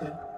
A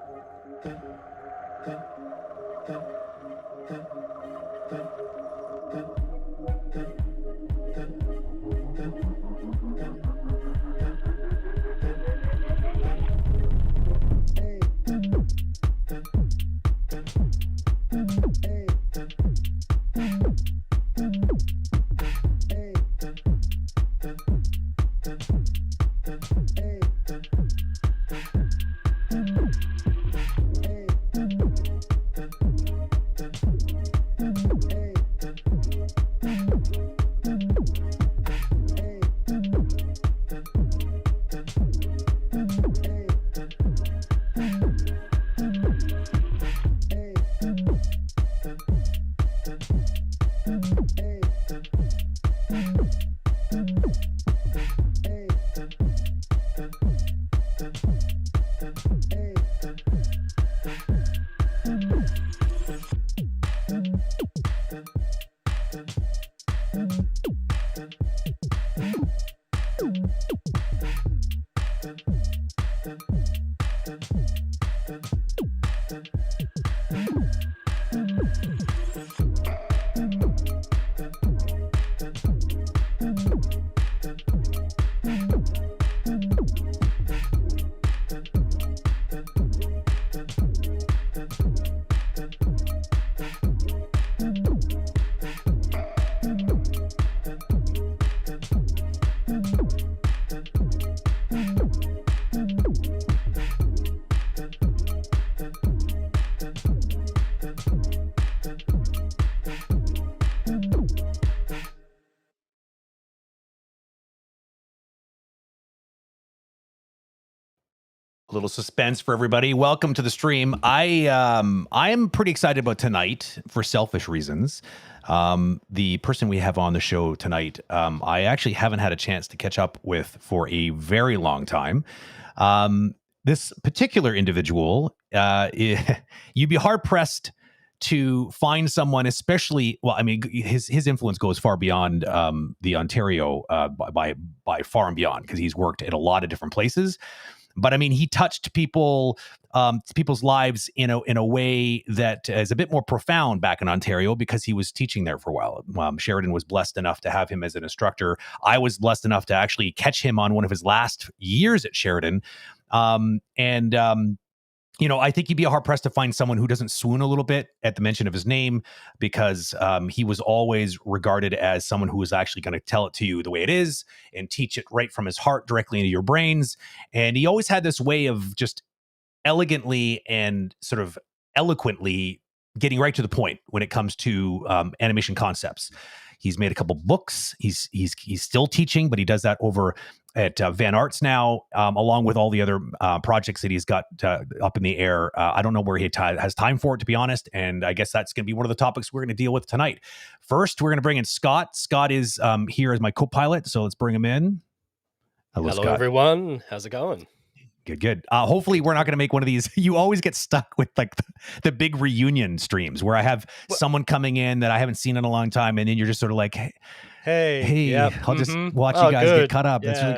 little suspense for everybody. Welcome to the stream. I am pretty excited about tonight for selfish reasons. The person we have on the show tonight, I actually haven't had a chance to catch up with for a very long time. This particular individual, you'd be hard pressed to find someone, especially, well, I mean, his influence goes far beyond the Ontario by far and beyond, because he's worked at a lot of different places. But I mean, he touched people's lives in a way that is a bit more profound back in Ontario, because he was teaching there for a while. Sheridan was blessed enough to have him as an instructor. I was blessed enough to actually catch him on one of his last years at Sheridan. You know, I think you'd be hard pressed to find someone who doesn't swoon a little bit at the mention of his name, because he was always regarded as someone who was actually going to tell it to you the way it is and teach it right from his heart directly into your brains. And he always had this way of just elegantly and sort of eloquently getting right to the point when it comes to animation concepts. He's made a couple books. He's still teaching, but he does that over at VanArts now, along with all the other projects that he's got up in the air. I don't know where he has time for it, to be honest. And I guess that's going to be one of the topics we're going to deal with tonight. First, we're going to bring in Scott. Scott is here as my co-pilot, so let's bring him in. Hello, Scott. Everyone. How's it going? Good. Hopefully we're not going to make one of these. You always get stuck with like the big reunion streams where I have someone coming in that I haven't seen in a long time, and then you're just sort of like, hey, yep. I'll just watch you guys get caught up. Yeah. That's really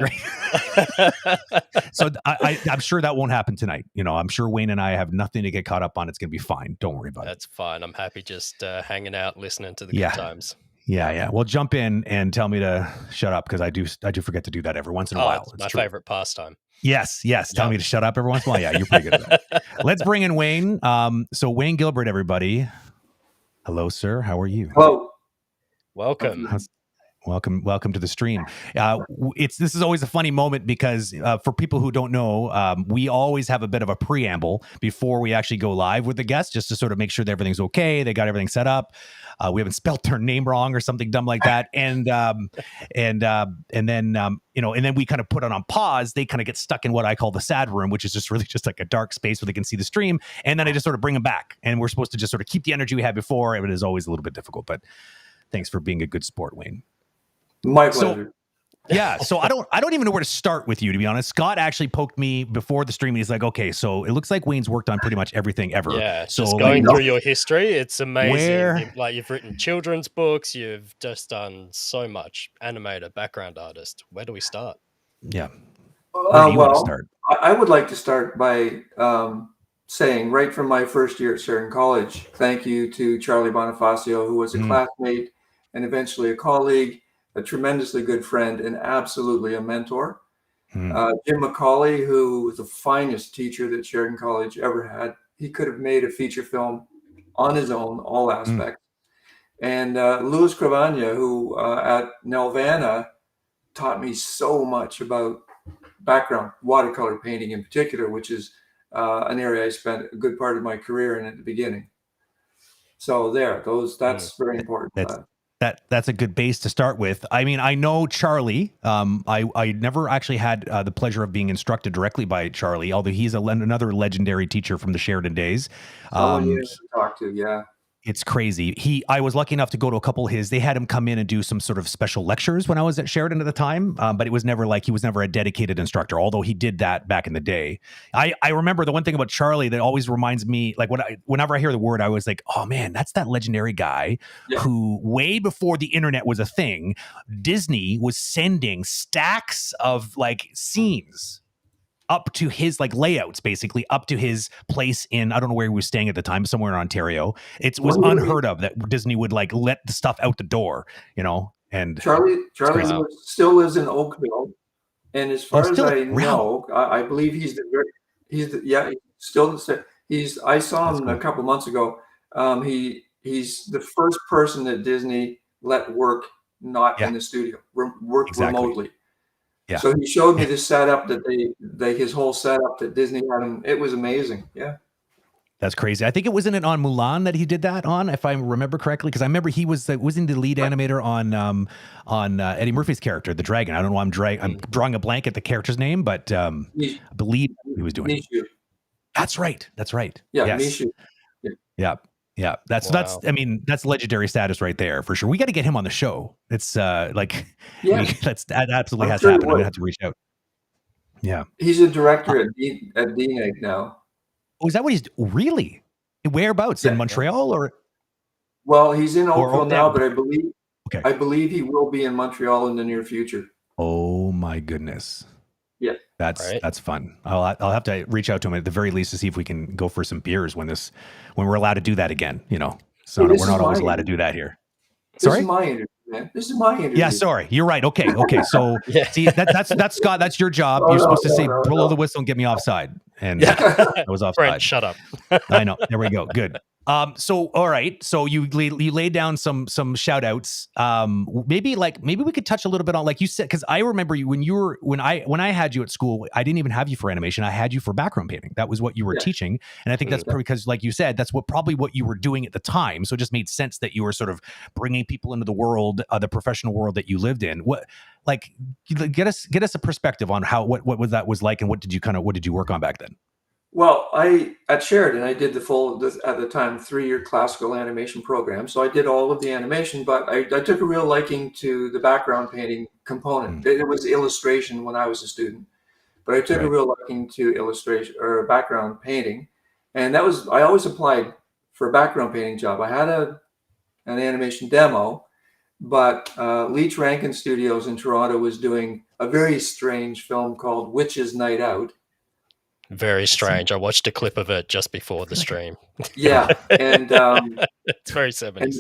great. So I'm sure that won't happen tonight. You know, I'm sure Wayne and I have nothing to get caught up on. It's going to be fine. Don't worry about it. That's fine. I'm happy just hanging out, listening to the good times. Yeah. Well, jump in and tell me to shut up, because I do forget to do that every once in a while. It's my favorite pastime. Yes. Tell me to shut up every once in a while. Yeah, you're pretty good at that. Let's bring in Wayne. So Wayne Gilbert, everybody. Hello, sir. How are you? Hello. Welcome. Welcome to the stream. This is always a funny moment, because for people who don't know, we always have a bit of a preamble before we actually go live with the guests, just to sort of make sure that everything's okay. They got everything set up. We haven't spelled their name wrong or something dumb like that. And then we kind of put it on pause. They kind of get stuck in what I call the sad room, which is just really just like a dark space where they can see the stream. And then I just sort of bring them back, and we're supposed to just sort of keep the energy we had before. It is always a little bit difficult, but thanks for being a good sport, Wayne. My pleasure. So I don't even know where to start with you, to be honest. Scott actually poked me before the stream, and he's like, okay, so it looks like Wayne's worked on pretty much everything ever. Yeah, so just going through your history, it's amazing. You've written children's books, you've just done so much. Animator, background artist. Where do we start? Yeah. Where do you want to start? I would like to start by saying right from my first year at Sheridan College, thank you to Charlie Bonifacio, who was a classmate and eventually a colleague, a tremendously good friend, and absolutely a mentor. Jim McCauley, who was the finest teacher that Sheridan College ever had. He could have made a feature film on his own, all aspects. And Louis Cravagna, who at Nelvana taught me so much about background watercolor painting in particular, which is an area I spent a good part of my career in at the beginning. So that's very important. That's a good base to start with. I mean, I know Charlie. I never actually had the pleasure of being instructed directly by Charlie, although he's another legendary teacher from the Sheridan days. Someone you talk to, yeah. It's crazy. I was lucky enough to go to a couple of his. They had him come in and do some sort of special lectures when I was at Sheridan at the time. But it was never he was never a dedicated instructor, although he did that back in the day. I remember the one thing about Charlie that always reminds me, like whenever I hear the word, I was like, oh man, that's that legendary guy who way before the internet was a thing, Disney was sending stacks of like scenes up to his like layouts, basically up to his place in, I don't know where he was staying at the time, somewhere in Ontario. It was unheard of that Disney would like let the stuff out the door, and Charlie still lives in Oakville. And as far as I know, I believe he's I saw him a couple months ago. He's the first person that Disney let work not in the studio, work remotely. Yeah. So he showed me the setup that his whole setup that Disney had him. It was amazing. Yeah. That's crazy. I think it wasn't on Mulan that he did that on, if I remember correctly, because I remember he wasn't the lead animator on Eddie Murphy's character, the dragon. I don't know why I'm drawing a blank at the character's name, but I believe he was doing it. That's right. Yeah, yes. Mishu. Yeah. That's that's legendary status right there for sure. We got to get him on the show. It's that absolutely has to happen. I'm gonna have to reach out. Yeah. He's a director at DNAG now. Oh, is that what he's really? Whereabouts in Montreal or? Well, he's in Oakville now, but I believe he will be in Montreal in the near future. Oh my goodness. Yeah. That's fun. I'll have to reach out to him at the very least to see if we can go for some beers when we're allowed to do that again. So we're not always allowed to do that here. Sorry? This is my interview, man. This is my interview. Yeah, sorry. You're right. Okay. So see, that's Scott. That's your job. You're supposed to say blow the whistle and get me offside. And I was offside. Brent, shut up. I know. There we go. Good. So all right. So you laid down some shout outs. Maybe we could touch a little bit on, like you said, because I remember you when I had you at school, I didn't even have you for animation. I had you for background painting. That was what you were teaching. And I think that's because, like you said, that's probably what you were doing at the time. So it just made sense that you were sort of bringing people into the world, the professional world that you lived in. Get us a perspective on what was like, and what did you work on back then? Well, at Sheridan, I did at the time, 3-year classical animation program. So I did all of the animation, but I took a real liking to the background painting component. It was illustration when I was a student, but I took a real liking to illustration or background painting. And I always applied for a background painting job. I had an animation demo, but Leach Rankin Studios in Toronto was doing a very strange film called Witch's Night Out. Very strange. I watched a clip of it just before the stream. Yeah, and it's very 70s.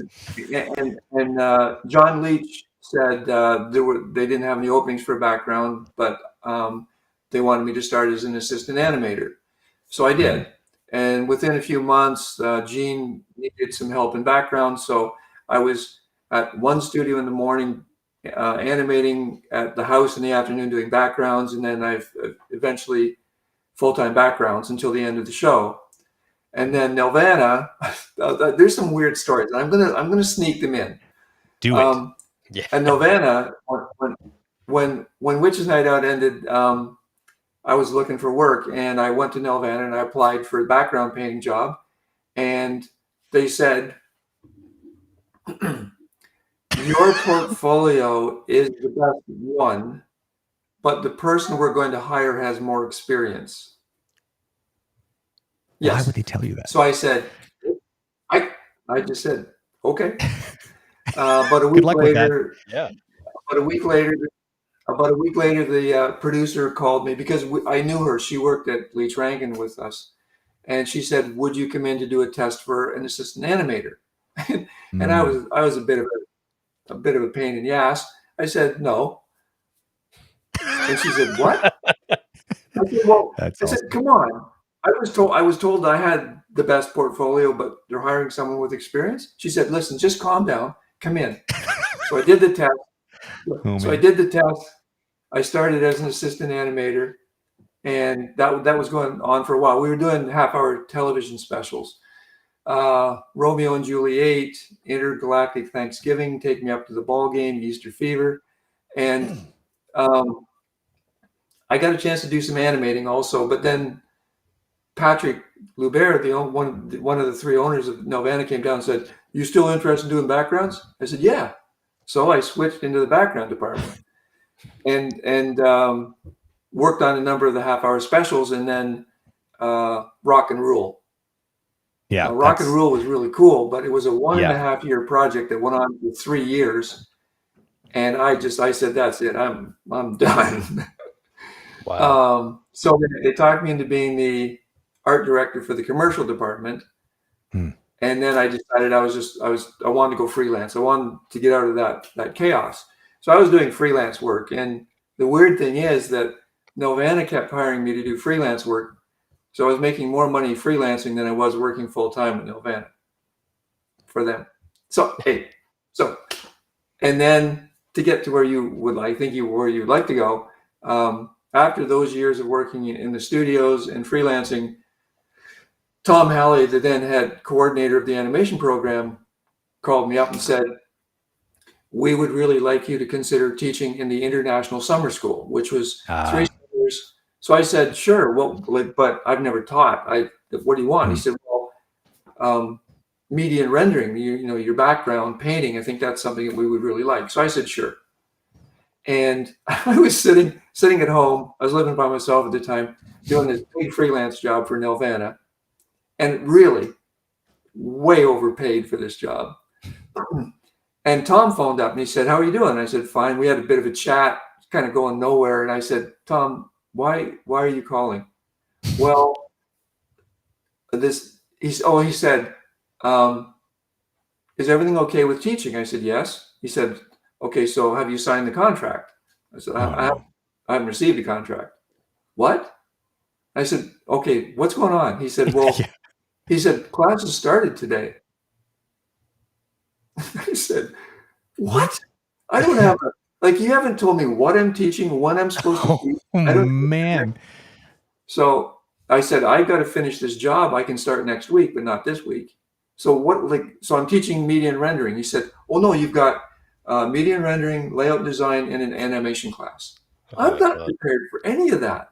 And John Leach said they didn't have any openings for background, but they wanted me to start as an assistant animator. So I did, and within a few months, Gene needed some help in background, so I was at one studio in the morning animating, at the house in the afternoon doing backgrounds, and then I've eventually full-time backgrounds until the end of the show. And then Nelvana, there's some weird stories. I'm gonna sneak them in. Do it. And Nelvana, when Witch's Night Out ended, I was looking for work, and I went to Nelvana and I applied for a background painting job, and they said, your portfolio is the best one, but the person we're going to hire has more experience. Yes. Why would they tell you that? So I said, I just said, okay. But a week later, about a week later, the producer called me because I knew her. She worked at Leach Rankin with us, and she said, "Would you come in to do a test for an assistant animator?" And I was a bit of a pain in the ass. I said, "No." And she said, "What?" I said, "Well," That's I said, awesome. "Come on." I was told I had the best portfolio, but they're hiring someone with experience. She said, "Listen, just calm down. Come in." So I did the test. Oh, So I man. did the test. I started as an assistant animator, and that was going on for a while. We were doing half-hour television specials. Romeo and Juliet, Intergalactic Thanksgiving, Take Me Up to the Ball Game, Easter Fever. And I got a chance to do some animating also, but then Patrick Lubert, one of the three owners of Nelvana, came down and said, "You still interested in doing backgrounds?" I said, "Yeah." So I switched into the background department and worked on a number of the half-hour specials, and then Rock and Rule. Yeah. Rock and Rule was really cool, but it was a 1.5 year project that went on for 3 years. And I said, "That's it. I'm done." Wow. So they talked me into being the art director for the commercial department. And then I decided I wanted to go freelance. I wanted to get out of that chaos. So I was doing freelance work. And the weird thing is that Nelvana kept hiring me to do freelance work. So I was making more money freelancing than I was working full time at Nelvana for them. So, and then to get to where you'd like to go, after those years of working in the studios and freelancing, Tom Halley, the then head coordinator of the animation program, called me up and said, "We would really like you to consider teaching in the International Summer School," which was 3 summers. So I said, "Sure." Well, but I've never taught. What do you want? He said, "Well, media and rendering, your background, painting, I think that's something that we would really like." So I said, "Sure." And I was sitting at home. I was living by myself at the time, doing this big freelance job for Nelvana, and really way overpaid for this job. And Tom phoned up and he said, "How are you doing?" And I said, "Fine." We had a bit of a chat, kind of going nowhere. And I said, "Tom, why are you calling?" "Well, he said, "Is everything okay with teaching?" I said, "Yes." He said, "Okay, so have you signed the contract?" I said, I haven't received a contract." "What?" I said, "Okay, what's going on?" He said, "Well," he said, "classes started today." I said, "What? I don't have you haven't told me what I'm teaching, when I'm supposed to teach." I don't man. So I said, "I got to finish this job. I can start next week, but not this week." So I'm teaching media and rendering. He said, "Oh no, you've got media and rendering, layout design, and an animation class." I'm not prepared for any of that.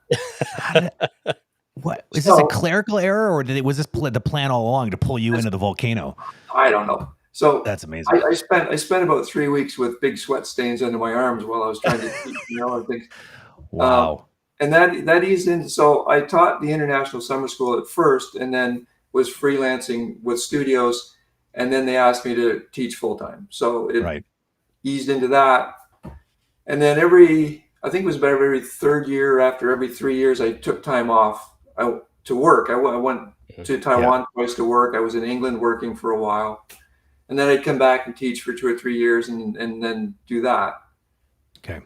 What is this, a clerical error, or was this the plan all along to pull you into the volcano? I don't know. So that's amazing. I spent about 3 weeks with big sweat stains under my arms while I was trying to teach and things. Wow. And that eased into. So I taught the International Summer School at first, and then was freelancing with studios, and then they asked me to teach full time. So it eased into that. And then I think it was about every third year, after every 3 years, I took time off to work. I went to Taiwan twice to work. I was in England working for a while. And then I'd come back and teach for 2 or 3 years and then do that. Okay.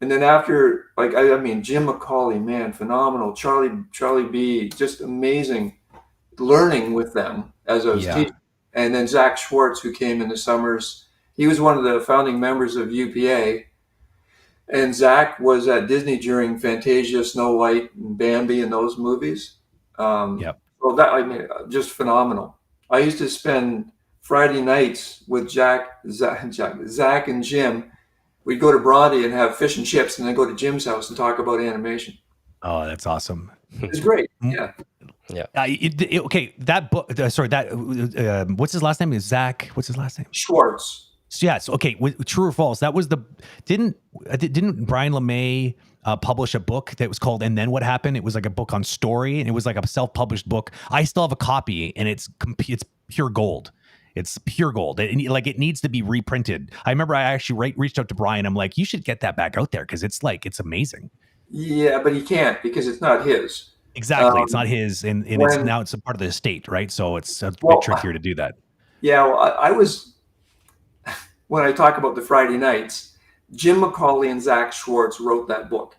And then after, Jim McCauley, man, phenomenal. Charlie B, just amazing, learning with them as I was teaching. And then Zach Schwartz, who came in the summers, he was one of the founding members of UPA. And Zach was at Disney during Fantasia, Snow White, and Bambi, and those movies. So just phenomenal. I used to spend Friday nights with Zach and Jim. We'd go to Bronte and have fish and chips, and then go to Jim's house and talk about animation. Oh, that's awesome. It's great. Yeah. Okay, that book. What's his last name? Is Zach? What's his last name? Schwartz. So, yes. Okay. True or false? That was didn't Brian LeMay publish a book that was called "And Then What Happened"? It was like a book on story, and it was like a self-published book. I still have a copy, and it's pure gold. It's pure gold. It needs to be reprinted. I remember I actually reached out to Brian. I'm like, you should get that back out there, because it's amazing. Yeah, but he can't, because it's not his. Exactly. It's not his, and it's now it's a part of the estate, right? So it's a bit trickier to do that. Yeah, well, I was, when I talk about the Friday nights, Jim McCauley and Zach Schwartz wrote that book.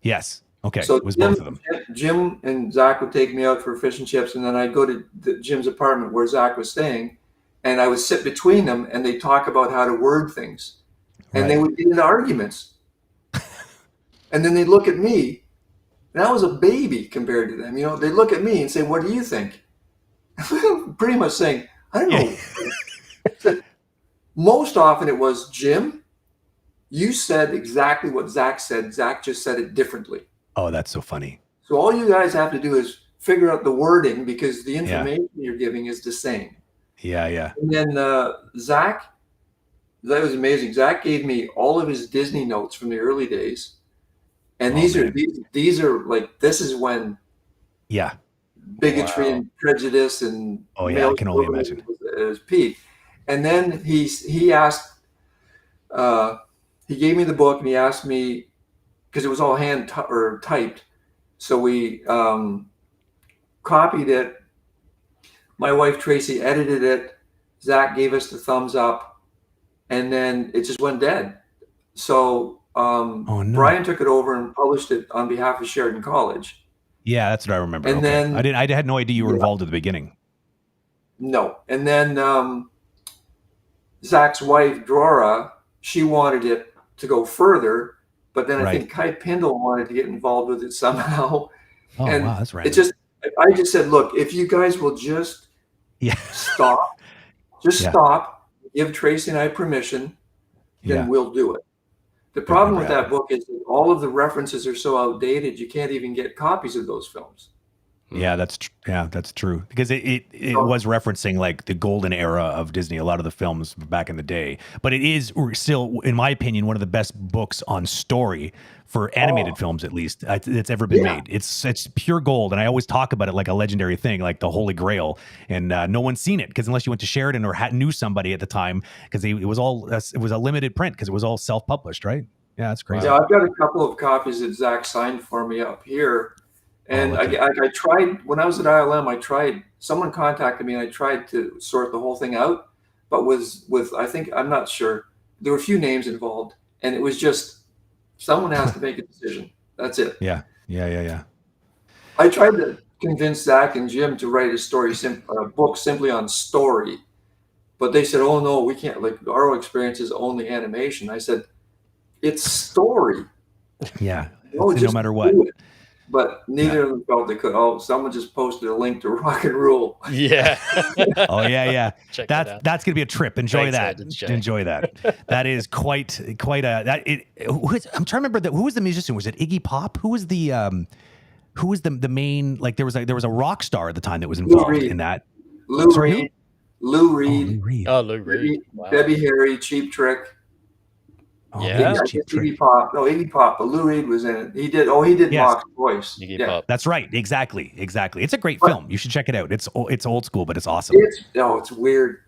Yes. Okay. So it was both of them. Jim and Zach would take me out for fish and chips, and then I'd go to Jim's apartment where Zach was staying, and I would sit between them, and they'd talk about how to word things. And they would get into arguments. And then they'd look at me, and I was a baby compared to them. You know, they'd look at me and say, "What do you think?" Pretty much saying, "I don't know." Most often it was, "Jim, you said exactly what Zach said. Zach just said it differently." Oh, that's so funny. So all you guys have to do is figure out the wording, because the information you're giving is the same. Yeah. And then Zach, that was amazing. Zach gave me all of his Disney notes from the early days. And these are like, this is when bigotry and prejudice and I can only imagine at its peak. And then he asked, he gave me the book, and he asked me, because it was all or typed, so we copied it. My wife Tracy edited it. Zach gave us the thumbs up, and then it just went dead. So Brian took it over and published it on behalf of Sheridan College. Yeah, that's what I remember. And then I had no idea you were involved at the beginning. No, and then Zach's wife Drora, she wanted it to go further, but then I think Kai Pindle wanted to get involved with it somehow. Oh, and wow, that's right. I just said, look, if you guys will just stop, stop, give Tracy and I permission, then we'll do it. The problem with that book is that all of the references are so outdated, you can't even get copies of those films. Yeah, that's true, because it was referencing like the golden era of Disney, a lot of the films back in the day. But it is still, in my opinion, one of the best books on story for animated films, at least, that's ever been made. It's pure gold, and I always talk about it like a legendary thing, like the Holy Grail. And no one's seen it, because unless you went to Sheridan or knew somebody at the time, because it was a limited print, because it was all self-published, right? Yeah, that's crazy. Yeah, I've got a couple of copies that Zach signed for me up here. And I tried, when I was at ILM, someone contacted me, and I tried to sort the whole thing out, but I'm not sure, there were a few names involved, and it was just, someone has to make a decision. That's it. Yeah. I tried to convince Zach and Jim to write a book simply on story, but they said, "Oh no, we can't, like, our experience is only animation." I said, "It's story." Yeah, no matter what. But neither of them felt they could. Oh, someone just posted a link to Rock and Rule. Yeah. Oh yeah. Check that's gonna be a trip. Enjoy that. Enjoy that. That is quite a. I'm trying to remember who was the musician? Was it Iggy Pop? Who was the main? Like there was a rock star at the time that was involved in that. Lou Reed. Lou Reed. Wow. Debbie Harry, Cheap Trick. Oh, yeah, Iggy Pop. No, Iggy Pop, but Lou Reed was in it. He did Mock's voice. Iggy Pop. That's right. Exactly. It's a great film. You should check it out. It's old school, but it's awesome. It's weird.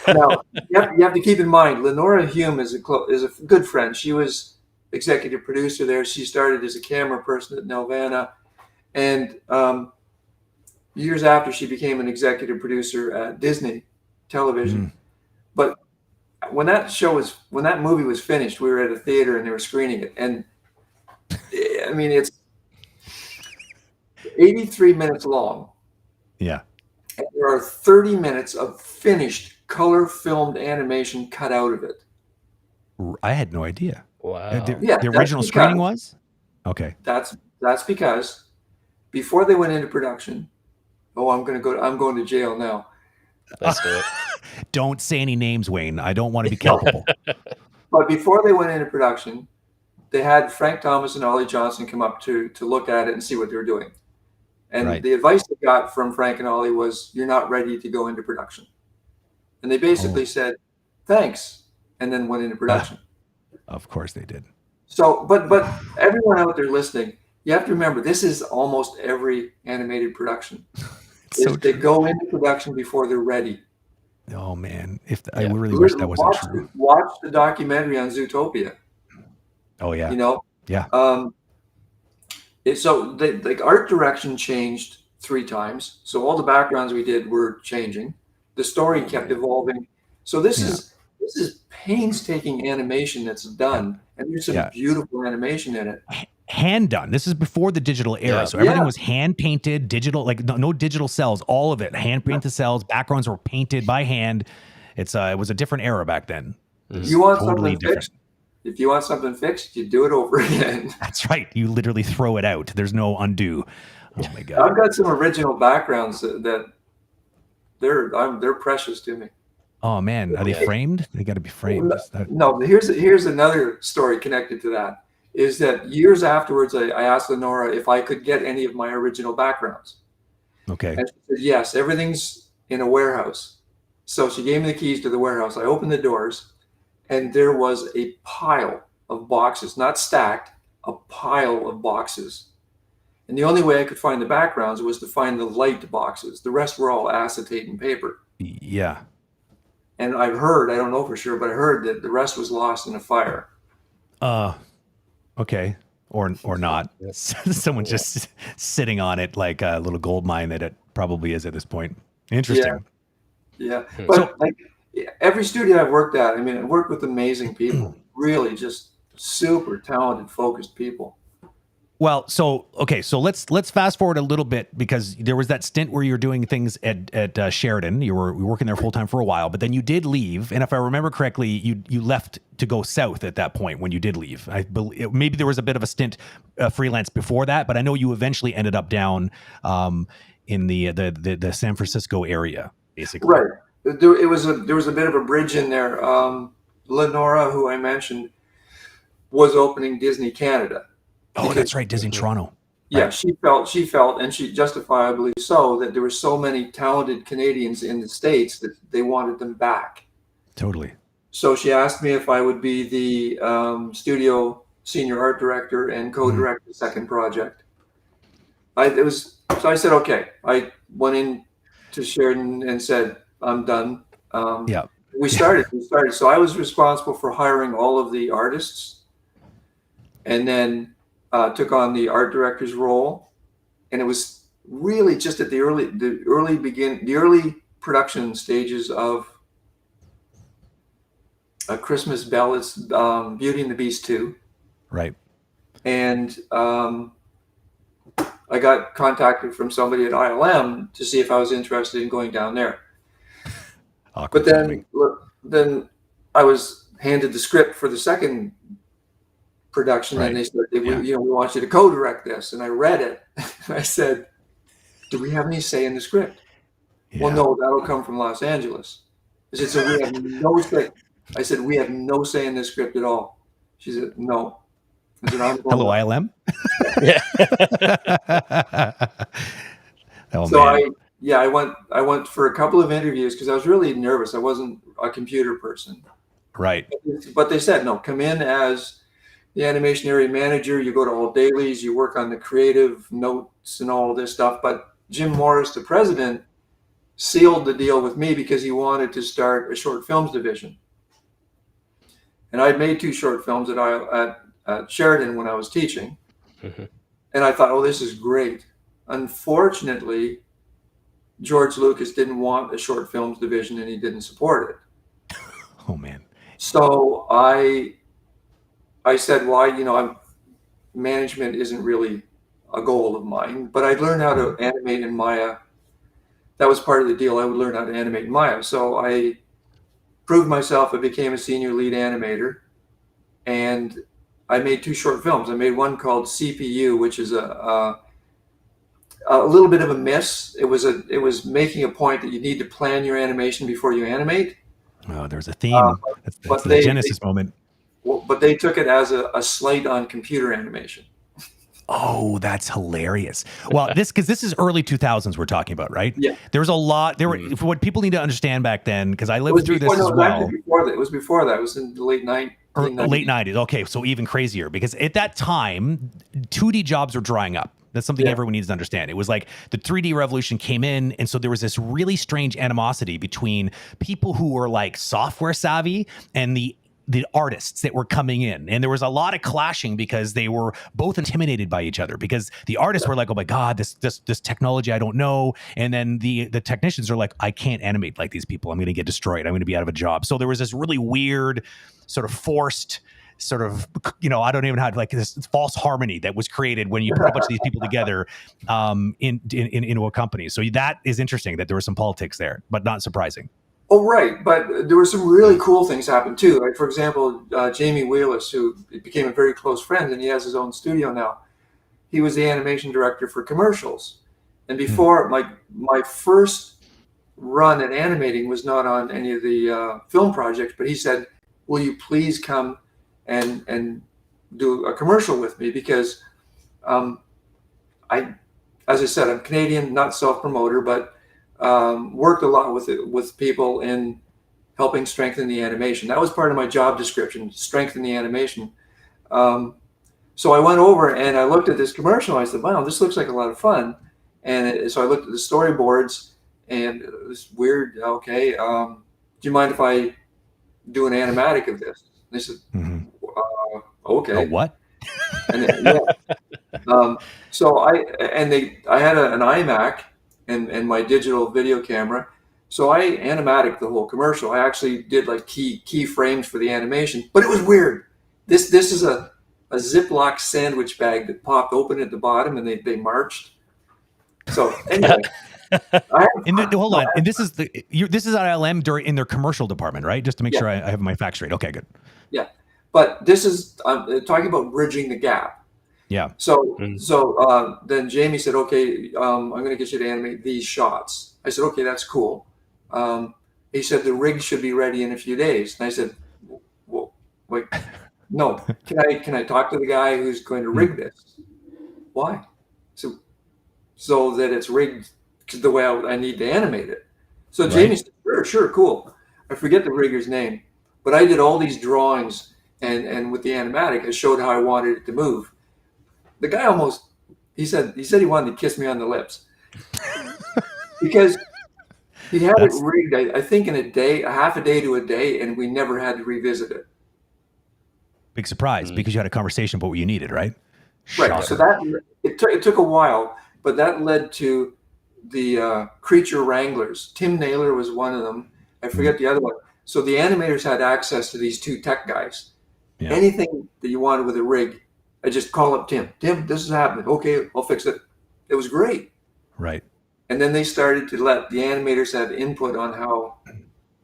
Now, you have to keep in mind, Lenora Hume is a good friend. She was executive producer there. She started as a camera person at Nelvana, and years after, she became an executive producer at Disney Television. But when that movie was finished, we were at a theater and they were screening it, and I mean, it's 83 minutes long. Yeah. And there are 30 minutes of finished color filmed animation cut out of it. I had no idea. Wow. The original screening was? Okay. That's because before they went into production, I'm going to jail now. Let's do it. Don't say any names, Wayne. I don't want to be culpable. But before they went into production, they had Frank Thomas and Ollie Johnson come up to look at it and see what they were doing. And the advice they got from Frank and Ollie was, "You're not ready to go into production." And they basically said, "Thanks," and then went into production. Of course they did. So, but everyone out there listening, you have to remember, this is almost every animated production. They go into production before they're ready. Oh man, I really wish that wasn't true. Watch the documentary on Zootopia. Oh yeah. You know? Yeah. So the art direction changed 3 times. So all the backgrounds we did were changing. The story kept evolving. So this is painstaking animation that's done, and there's some beautiful animation in it. Hand done. This is before the digital era, so everything was hand painted, digital, like no digital cells. All of it hand painted cells. Backgrounds were painted by hand. It was a different era back then. You want totally something fixed? If you want something fixed, you do it over again. That's right. You literally throw it out. There's no undo. Oh my God. I've got some original backgrounds that they're precious to me. Oh man, are they framed? They got to be framed. No, here's another story connected to that. Is that years afterwards, I asked Lenora if I could get any of my original backgrounds. Okay. And she said, yes, everything's in a warehouse. So she gave me the keys to the warehouse. I opened the doors, and there was a pile of boxes, not stacked, a pile of boxes. And the only way I could find the backgrounds was to find the light boxes. The rest were all acetate and paper. Yeah. And I don't know for sure, but I heard that the rest was lost in a fire. Okay. Or not. Someone just sitting on it like a little gold mine that it probably is at this point. Interesting. Yeah. But like every studio I've worked at, I mean, I worked with amazing people, really just super talented, focused people. Well, so let's fast forward a little bit, because there was that stint where you were doing things at Sheridan. You were working there full time for a while, but then you did leave. And if I remember correctly, you left to go south at that point when you did leave. I believe maybe there was a bit of a stint freelance before that, but I know you eventually ended up down in the San Francisco area, basically. Right. There was a bit of a bridge in there. Lenora, who I mentioned, was opening Disney Canada. Oh, that's right, Disney Toronto. Yeah, right. she felt, and she justifiably so, that there were so many talented Canadians in the States that they wanted them back. Totally. So she asked me if I would be the studio senior art director and co-direct the second project. So I said okay. I went in to Sheridan and said I'm done. We started. So I was responsible for hiring all of the artists, and then took on the art director's role, and it was really just at the early production stages of A Christmas Bell. It's Beauty and the Beast 2. Right. And I got contacted from somebody at ILM to see if I was interested in going down there. But then I was handed the script for the second production, and they said, we want you to co-direct this. And I read it. I said, do we have any say in the script? Yeah. Well, no, that'll come from Los Angeles. I said, so we have no say. I said, we have no say in this script at all. She said, no. I said, hello, ILM? Oh, so man. I went for a couple of interviews because I was really nervous. I wasn't a computer person. Right. But they said, no, come in as the animation area manager. You go to all dailies, you work on the creative notes and all this stuff. But Jim Morris, the president, sealed the deal with me because he wanted to start a short films division. And I'd made 2 short films at Sheridan when I was teaching. Mm-hmm. And I thought, oh, this is great. Unfortunately, George Lucas didn't want a short films division, and he didn't support it. Oh, man. So I said, well, management isn't really a goal of mine, but I'd learned how to animate in Maya. That was part of the deal. I would learn how to animate in Maya. So I proved myself. I became a senior lead animator, and I made 2 short films. I made one called CPU, which is a little bit of a miss. It was making a point that you need to plan your animation before you animate. Oh, there's a theme. That's the Genesis moment. But they took it as a slight on computer animation. Oh, that's hilarious. Well, because this is early 2000s we're talking about, right? Yeah. There's a lot. For what people need to understand back then, because I lived through this as well. It was before that. It was in the late 90s. Late 90s. Okay, so even crazier, because at that time, 2D jobs were drying up. That's something everyone needs to understand. It was like the 3D revolution came in, and so there was this really strange animosity between people who were like software savvy and the the artists that were coming in, and there was a lot of clashing because they were both intimidated by each other, because the artists were like, oh my God, this technology, I don't know. And then the technicians are like, I can't animate like these people. I'm going to get destroyed. I'm going to be out of a job. So there was this really weird sort of forced sort of, I don't even know how to, like, this false harmony that was created when you put a bunch of these people together into a company. So that is interesting that there was some politics there, but not surprising. Oh, right. But there were some really cool things happen too. Like, for example, Jamie Wheelis, who became a very close friend, and he has his own studio now. He was the animation director for commercials. And before, my first run at animating was not on any of the film projects, but he said, will you please come and do a commercial with me? Because as I said, I'm Canadian, not self-promoter, but worked a lot with people in helping strengthen the animation. That was part of my job description, strengthen the animation. So I went over and I looked at this commercial. And I said, wow, this looks like a lot of fun. And so I looked at the storyboards, and it was weird. Okay, do you mind if I do an animatic of this? And they said, okay. Oh, what? And then, yeah. So I had an iMac and my digital video camera. So I animatic the whole commercial. I actually did like key frames for the animation, but it was weird. This is a Ziploc sandwich bag that popped open at the bottom, and they marched. So anyway, hold on. And this is ILM in their commercial department, right? Just to make sure I have my facts straight. Okay, good. Yeah, but this is talking about bridging the gap. Yeah. So then Jamie said, okay, I'm going to get you to animate these shots. I said, okay, that's cool. He said the rig should be ready in a few days, and I said, well, wait, no. Can I talk to the guy who's going to rig this? Why? So that it's rigged the way I need to animate it. So Jamie said, sure, cool. I forget the rigger's name, but I did all these drawings, and with the animatic, I showed how I wanted it to move. The guy he said he wanted to kiss me on the lips because he had it rigged, I think, in a half a day to a day, and we never had to revisit it. Big surprise, because you had a conversation about what you needed, right? Right. Shocker. So it took a while, but that led to the Creature Wranglers. Tim Naylor was one of them. I forget the other one. So the animators had access to these two tech guys. Yeah. Anything that you wanted with a rig, I just call up Tim. Tim, this is happening. Okay, I'll fix it. It was great. Right. And then they started to let the animators have input on how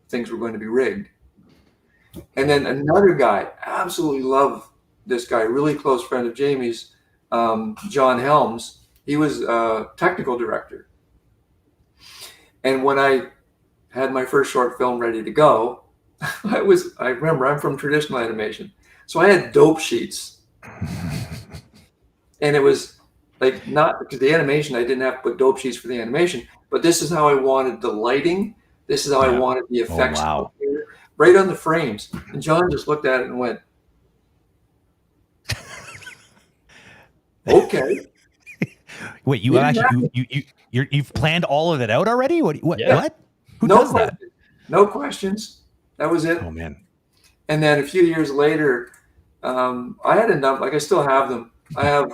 things were going to be rigged. And then another guy, absolutely love this guy, really close friend of Jamie's, John Helms. He was a technical director. And when I had my first short film ready to go, I remember I'm from traditional animation. So I had dope sheets. And it was like, not because the animation, I didn't have to put dope sheets for the animation, but this is how I wanted the lighting. This is how I wanted the effects. Oh, wow. Right on the frames. And John just looked at it and went, okay. Wait, you've planned all of it out already? What? Yeah. What? Who does that? No questions. That was it. Oh man. And then a few years later, I had enough. Like, I still have them. I have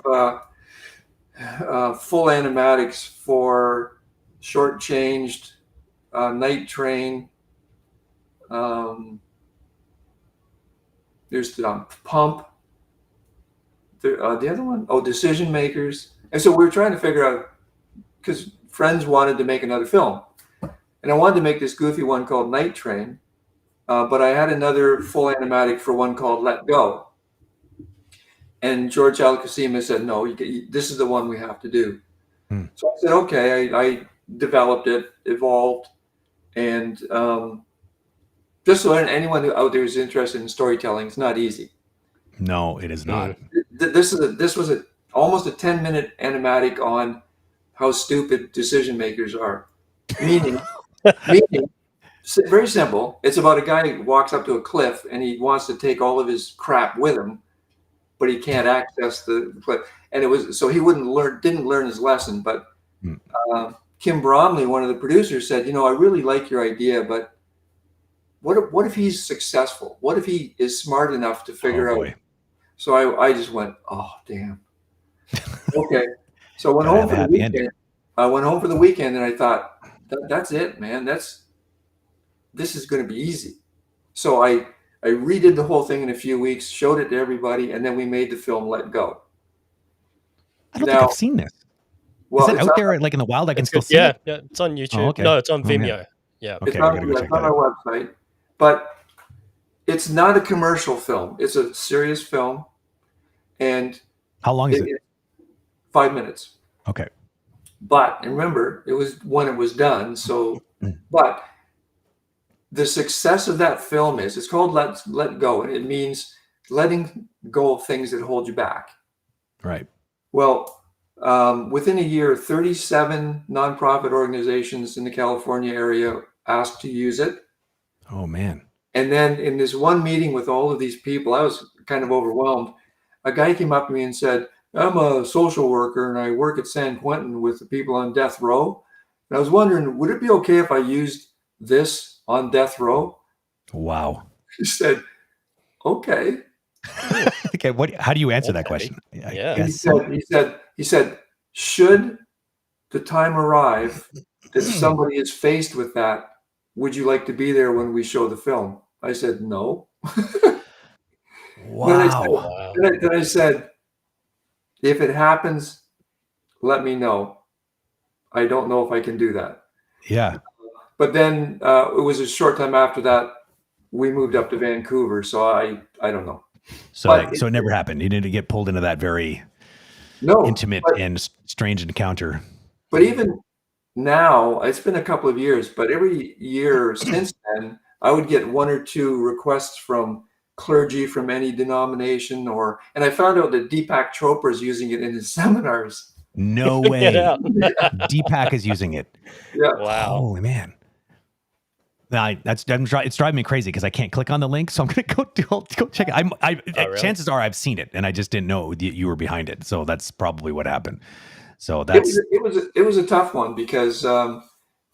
full animatics for Shortchanged, Night Train. There's Pump. The other one, Decision Makers. And so we were trying to figure out, because friends wanted to make another film, and I wanted to make this goofy one called Night Train, but I had another full animatic for one called Let Go. And George Al-Qassima said, no, this is the one we have to do. So I said, okay. I developed it, evolved, and just so anyone out there who's interested in storytelling, it's not easy. No, it is not. This was almost a 10-minute animatic on how stupid decision makers are. Meaning, very simple. It's about a guy who walks up to a cliff and he wants to take all of his crap with him, but he can't access the cliff. And it was so he didn't learn his lesson. But Kim Bromley, one of the producers, said, I really like your idea, but what if he's successful? What if he is smart enough to figure out? Boy. So I just went, oh, damn. Okay. So I went Gotta home have for a the happy ending. weekend. I went home for the weekend and I thought, that's it, man. This is going to be easy. So I redid the whole thing in a few weeks, showed it to everybody, and then we made the film Let Go. I don't think I've seen this. Well, is it out there like in the wild? I can still see it? Yeah, it's on YouTube. Oh, okay. No, it's on Oh, man. Vimeo. Yeah. Okay, I gotta go check it's on that out. our website. But it's not a commercial film. It's a serious film. And how long is it? 5 minutes. Okay. But remember, it was when it was done. So, but the success of that film it's called Let Go, and it means letting go of things that hold you back. Right. Well, within a year, 37 nonprofit organizations in the California area asked to use it. Oh, man. And then in this one meeting with all of these people, I was kind of overwhelmed. A guy came up to me and said, I'm a social worker and I work at San Quentin with the people on death row. And I was wondering, would it be okay if I used this on death row? Wow. He said, okay. Okay. How do you answer that question? Yeah. He said, should the time arrive that somebody is faced with that, would you like to be there when we show the film? I said, no. Wow. Then I said, if it happens, let me know. I don't know if I can do that. Yeah. But then it was a short time after that, we moved up to Vancouver. So I don't know. So it never happened. You didn't get pulled into that very intimate and strange encounter. But even now, it's been a couple of years, but every year since then, I would get one or two requests from clergy from any denomination, and I found out that Deepak Chopra is using it in his seminars. No way. Deepak is using it. Yeah. Wow. Holy man. Now it's driving me crazy because I can't click on the link, so I'm gonna go check it. Really? Chances are I've seen it, and I just didn't know that you were behind it. So that's probably what happened. So that's it was a tough one because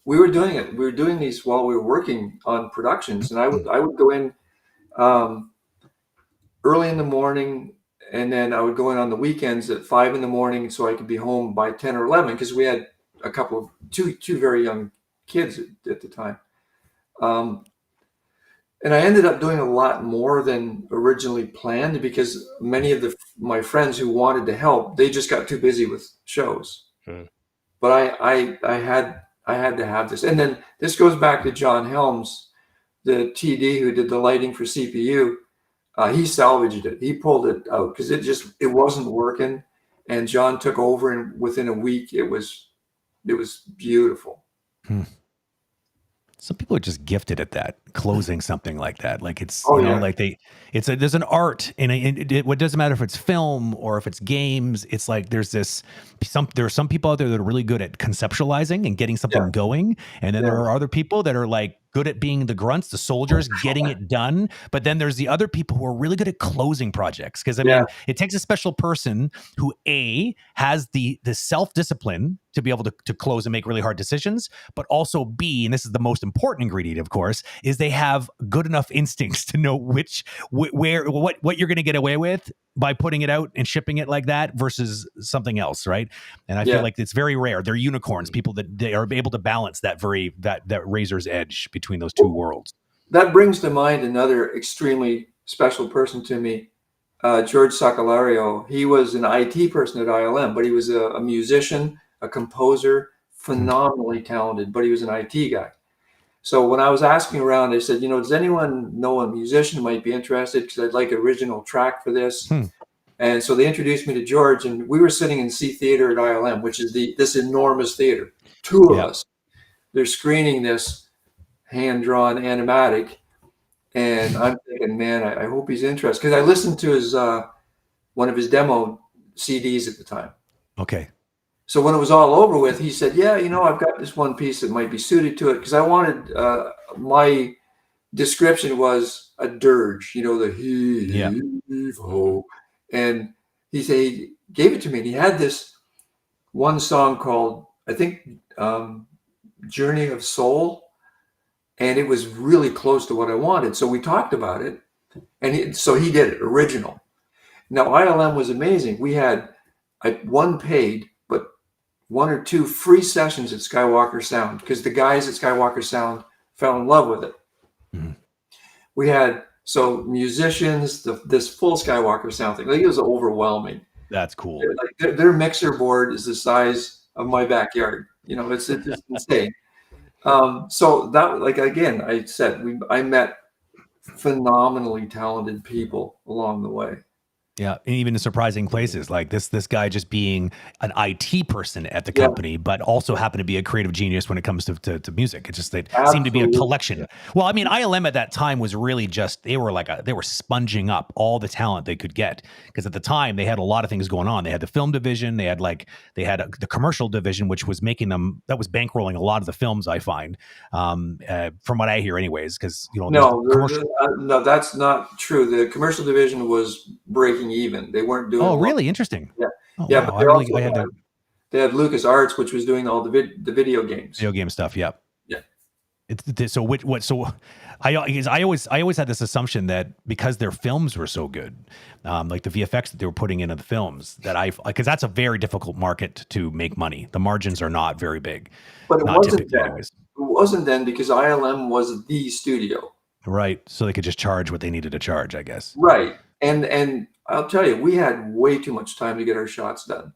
we were doing it. We were doing these while we were working on productions, and I would go in early in the morning, and then I would go in on the weekends at 5 a.m. so I could be home by 10 or 11 because we had two very young kids at the time. And I ended up doing a lot more than originally planned because many of my friends who wanted to help, they just got too busy with shows. But I had to have this. And then this goes back to John Helms, the TD who did the lighting for CPU. He salvaged it. He pulled it out because it wasn't working. And John took over, and within a week it was beautiful. Some people are just gifted at that, closing something like that. Like it's, there's an art in it. It doesn't matter if it's film or if it's games. It's like there are some people out there that are really good at conceptualizing and getting something going. And then there are other people that are like good at being the grunts, the soldiers, getting it done. But then there's the other people who are really good at closing projects. Because I mean, it takes a special person who has the self-discipline to be able to close and make really hard decisions, but also B, and this is the most important ingredient, of course, is they have good enough instincts to know what you're going to get away with by putting it out and shipping it like that versus something else, right? And I feel like it's very rare. They're unicorns, people that they are able to balance that razor's edge between those two worlds. That brings to mind another extremely special person to me, George Sacalario. He was an IT person at ILM, but he was a musician, a composer, phenomenally talented, but he was an IT guy. So when I was asking around, I said, does anyone know a musician who might be interested? Because I'd like an original track for this. And so they introduced me to George, and we were sitting in C Theater at ILM, which is this enormous theater. Two of us. They're screening this hand-drawn animatic. And I'm thinking, man, I hope he's interested. Because I listened to his one of his demo CDs at the time. Okay. So when it was all over with, he said, I've got this one piece that might be suited to it. Because I wanted, my description was a dirge, the heave-ho. And he gave it to me. And he had this one song called, I think, Journey of Soul. and it was really close to what I wanted. So we talked about it, and so he did it original. Now ILM was amazing. We had one paid, but 1 or 2 free sessions at Skywalker Sound because the guys at Skywalker Sound fell in love with it. Mm-hmm. We had musicians, this full Skywalker Sound thing. Like, it was overwhelming. That's cool. Their mixer board is the size of my backyard. It's just insane. So that, like, again, I met phenomenally talented people along the way. Yeah, and even in surprising places, like this guy just being an IT person at the company, but also happened to be a creative genius when it comes to music. It just seemed to be a collection. Well, I mean, ILM at that time was really just they were sponging up all the talent they could get, because at the time they had a lot of things going on. They had the film division, they had the commercial division, which was was bankrolling a lot of the films, I find, from what I hear, anyways. Because no, that's not true. The commercial division was breaking even. They weren't doing. Oh, really? Interesting. Yeah, oh, yeah. Wow. But they had LucasArts, which was doing all the video games. Video game stuff. Yeah. Yeah. I always had this assumption that because their films were so good, like the VFX that they were putting into the films, because that's a very difficult market to make money. The margins are not very big. But it wasn't then. Anyways. It wasn't then because ILM was the studio. Right. So they could just charge what they needed to charge, I guess. Right. And I'll tell you, we had way too much time to get our shots done.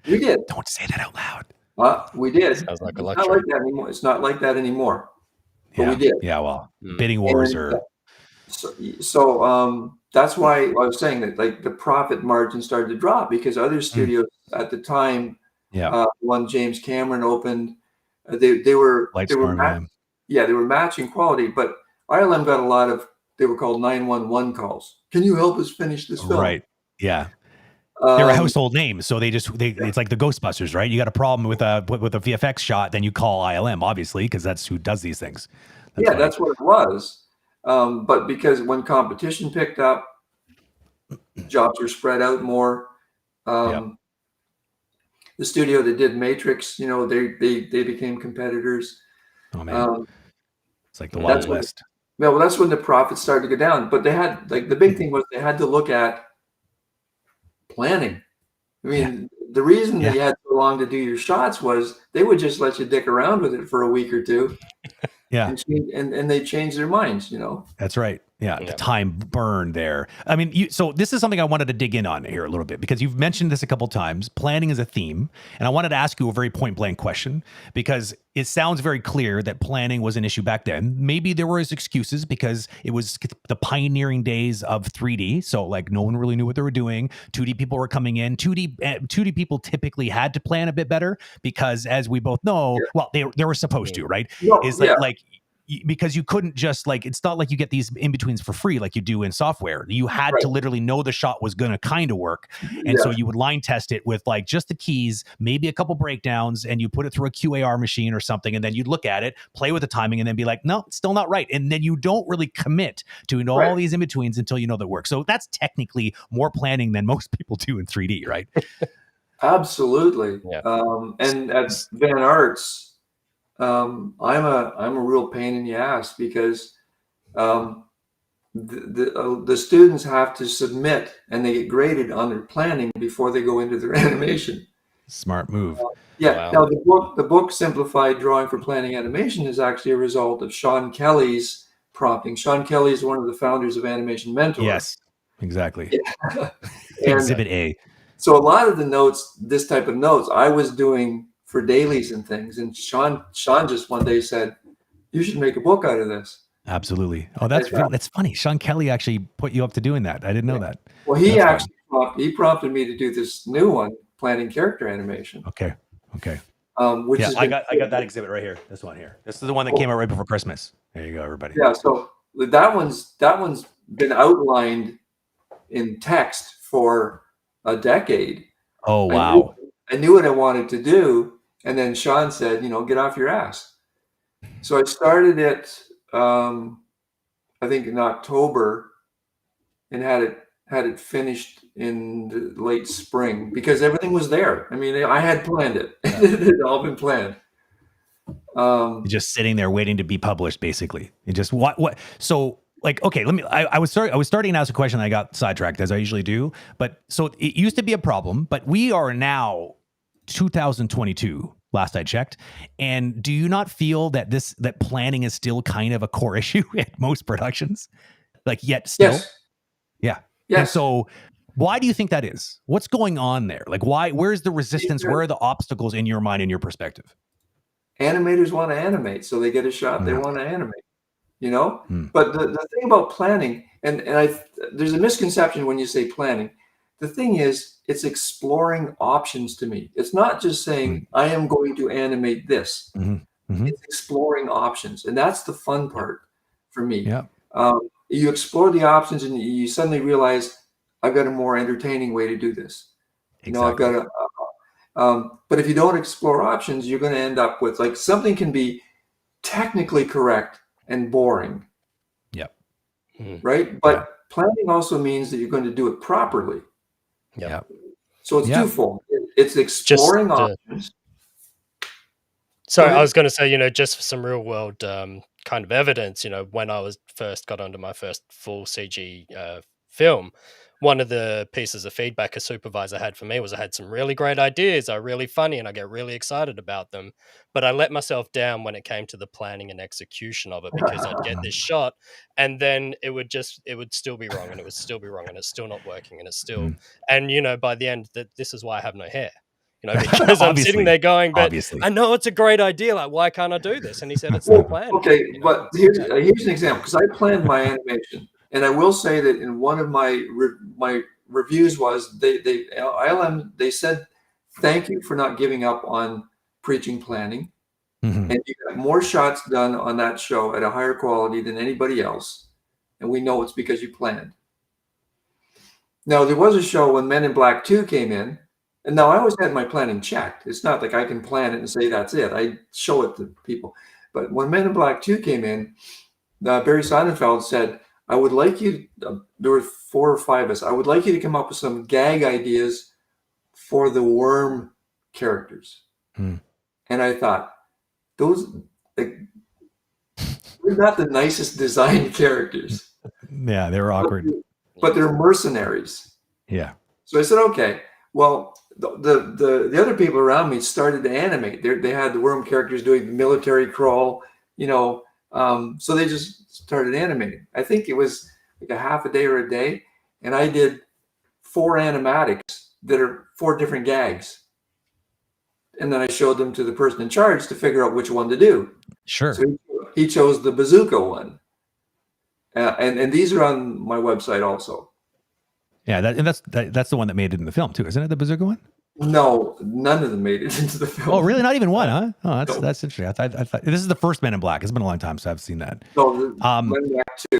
We did. Don't say that out loud. We did. Sounds like a luxury. Not like that anymore. It's not like that anymore. But we did. Yeah. Well, bidding wars are. So that's why I was saying that, like, the profit margin started to drop because other studios at the time, when James Cameron opened, they were matching quality, but ILM got a lot of, they were called 911 calls. Can you help us finish this film? Right. Yeah. They're a household name, so it's like the Ghostbusters, right? You got a problem with a VFX shot, then you call ILM, obviously, because that's who does these things. That's what it was. But because when competition picked up, jobs were spread out more. The studio that did Matrix, they became competitors. Oh man, it's like the Wild West. Well, that's when the profits started to go down. But they had, like, the big thing was they had to look at planning. I mean, the reason that you had so long to do your shots was they would just let you dick around with it for a week or two. And they changed their minds, That's right. Yeah, the time burn there. I mean, so this is something I wanted to dig in on here a little bit, because you've mentioned this a couple of times. Planning is a theme, and I wanted to ask you a very point blank question, because it sounds very clear that planning was an issue back then. Maybe there was excuses because it was the pioneering days of 3D, so like no one really knew what they were doing. 2D people were coming in. 2D people typically had to plan a bit better because, as we both know, well, they were supposed to, right? Because you couldn't just, like, it's not like you get these in-betweens for free like you do in software. You had to literally know the shot was going to kind of work. And so you would line test it with, like, just the keys, maybe a couple breakdowns, and you put it through a QAR machine or something. And then you'd look at it, play with the timing, and then be like, no, it's still not right. And then you don't really commit to all these in-betweens until you know that works. So that's technically more planning than most people do in 3D, right? Absolutely. Yeah. And at VanArts, I'm a real pain in the ass because the students have to submit and they get graded on their planning before they go into their animation. Smart move. Wow. Now the book Simplified Drawing for Planning Animation is actually a result of Sean Kelly's prompting. Sean Kelly is one of the founders of Animation Mentor. Yes, exactly. Exhibit A. So a lot of the notes, this type of notes, I was doing for dailies and things, and Sean just one day said, "You should make a book out of this." Absolutely. Oh, that's funny. Sean Kelly actually put you up to doing that. I didn't know that. Well, he prompted me to do this new one, planning character animation. Okay. Which is I got that exhibit right here. This one here. This is the one that came out right before Christmas. There you go, everybody. Yeah. So that one's been outlined in text for a decade. Oh wow. I knew what I wanted to do. And then Sean said, get off your ass. So I started it, I think in October, and had it finished in the late spring because everything was there. I mean, I had planned it. It had all been planned. Just sitting there waiting to be published, basically. You just what? So like, okay, I was starting to ask a question. I got sidetracked as I usually do. But so it used to be a problem, but we are now 2022. Last I checked. And do you not feel that that planning is still kind of a core issue at most productions? Like yet still? Yes. Yeah. Yes. And so why do you think that is? What's going on there? Like where's the resistance? Where are the obstacles in your mind, in your perspective? Animators want to animate, so they get a shot. They want to animate, But the thing about planning, and there's a misconception when you say planning. The thing is, it's exploring options to me. It's not just saying, I am going to animate this. It's exploring options. And that's the fun part for me. Yeah. You explore the options and you suddenly realize, I've got a more entertaining way to do this. Exactly. I've got but if you don't explore options, you're going to end up with like something can be technically correct and boring. Yep. Right. But planning also means that you're going to do it properly. Yeah. So it's twofold. It's exploring options. Sorry, I was going to say, just for some real world kind of evidence, when I got onto my first full CG film, one of the pieces of feedback a supervisor had for me was I had some really great ideas, are really funny, and I get really excited about them. But I let myself down when it came to the planning and execution of it, because I'd get this shot and then it would still be wrong, and it would still be wrong, and it's still not working, and it's still, and by the end, this is why I have no hair. Because I'm sitting there going, but I know it's a great idea. Like, why can't I do this? And he said, it's the plan. Okay, but here's an example, because I planned my animation. And I will say that in one of my reviews was they said, thank you for not giving up on preaching planning. And you got more shots done on that show at a higher quality than anybody else. And we know it's because you planned. Now, there was a show when Men in Black 2 came in. And now I always had my planning checked. It's not like I can plan it and say, that's it. I show it to people. But when Men in Black 2 came in, Barry Sonnenfeld said, I would like you, there were 4 or 5 of us, I would like you to come up with some gag ideas for the worm characters. And I thought, they're not the nicest designed characters. Yeah, they're awkward. But they're mercenaries. Yeah. So I said, okay, well, the other people around me started to animate. They had the worm characters doing the military crawl, so they just started animating. I think it was like a half a day or a day, and I did 4 animatics that are 4 different gags, and then I showed them to the person in charge to figure out which one to do. Sure. So he chose the bazooka one, and these are on my website also. Yeah, that's the one that made it in the film too, isn't it? The bazooka one? No, none of them made it into the film. Oh, really? Not even one, huh? Oh, that's interesting. I thought this is the first Men in Black. It's been a long time since I've seen that. No, Men in Black 2.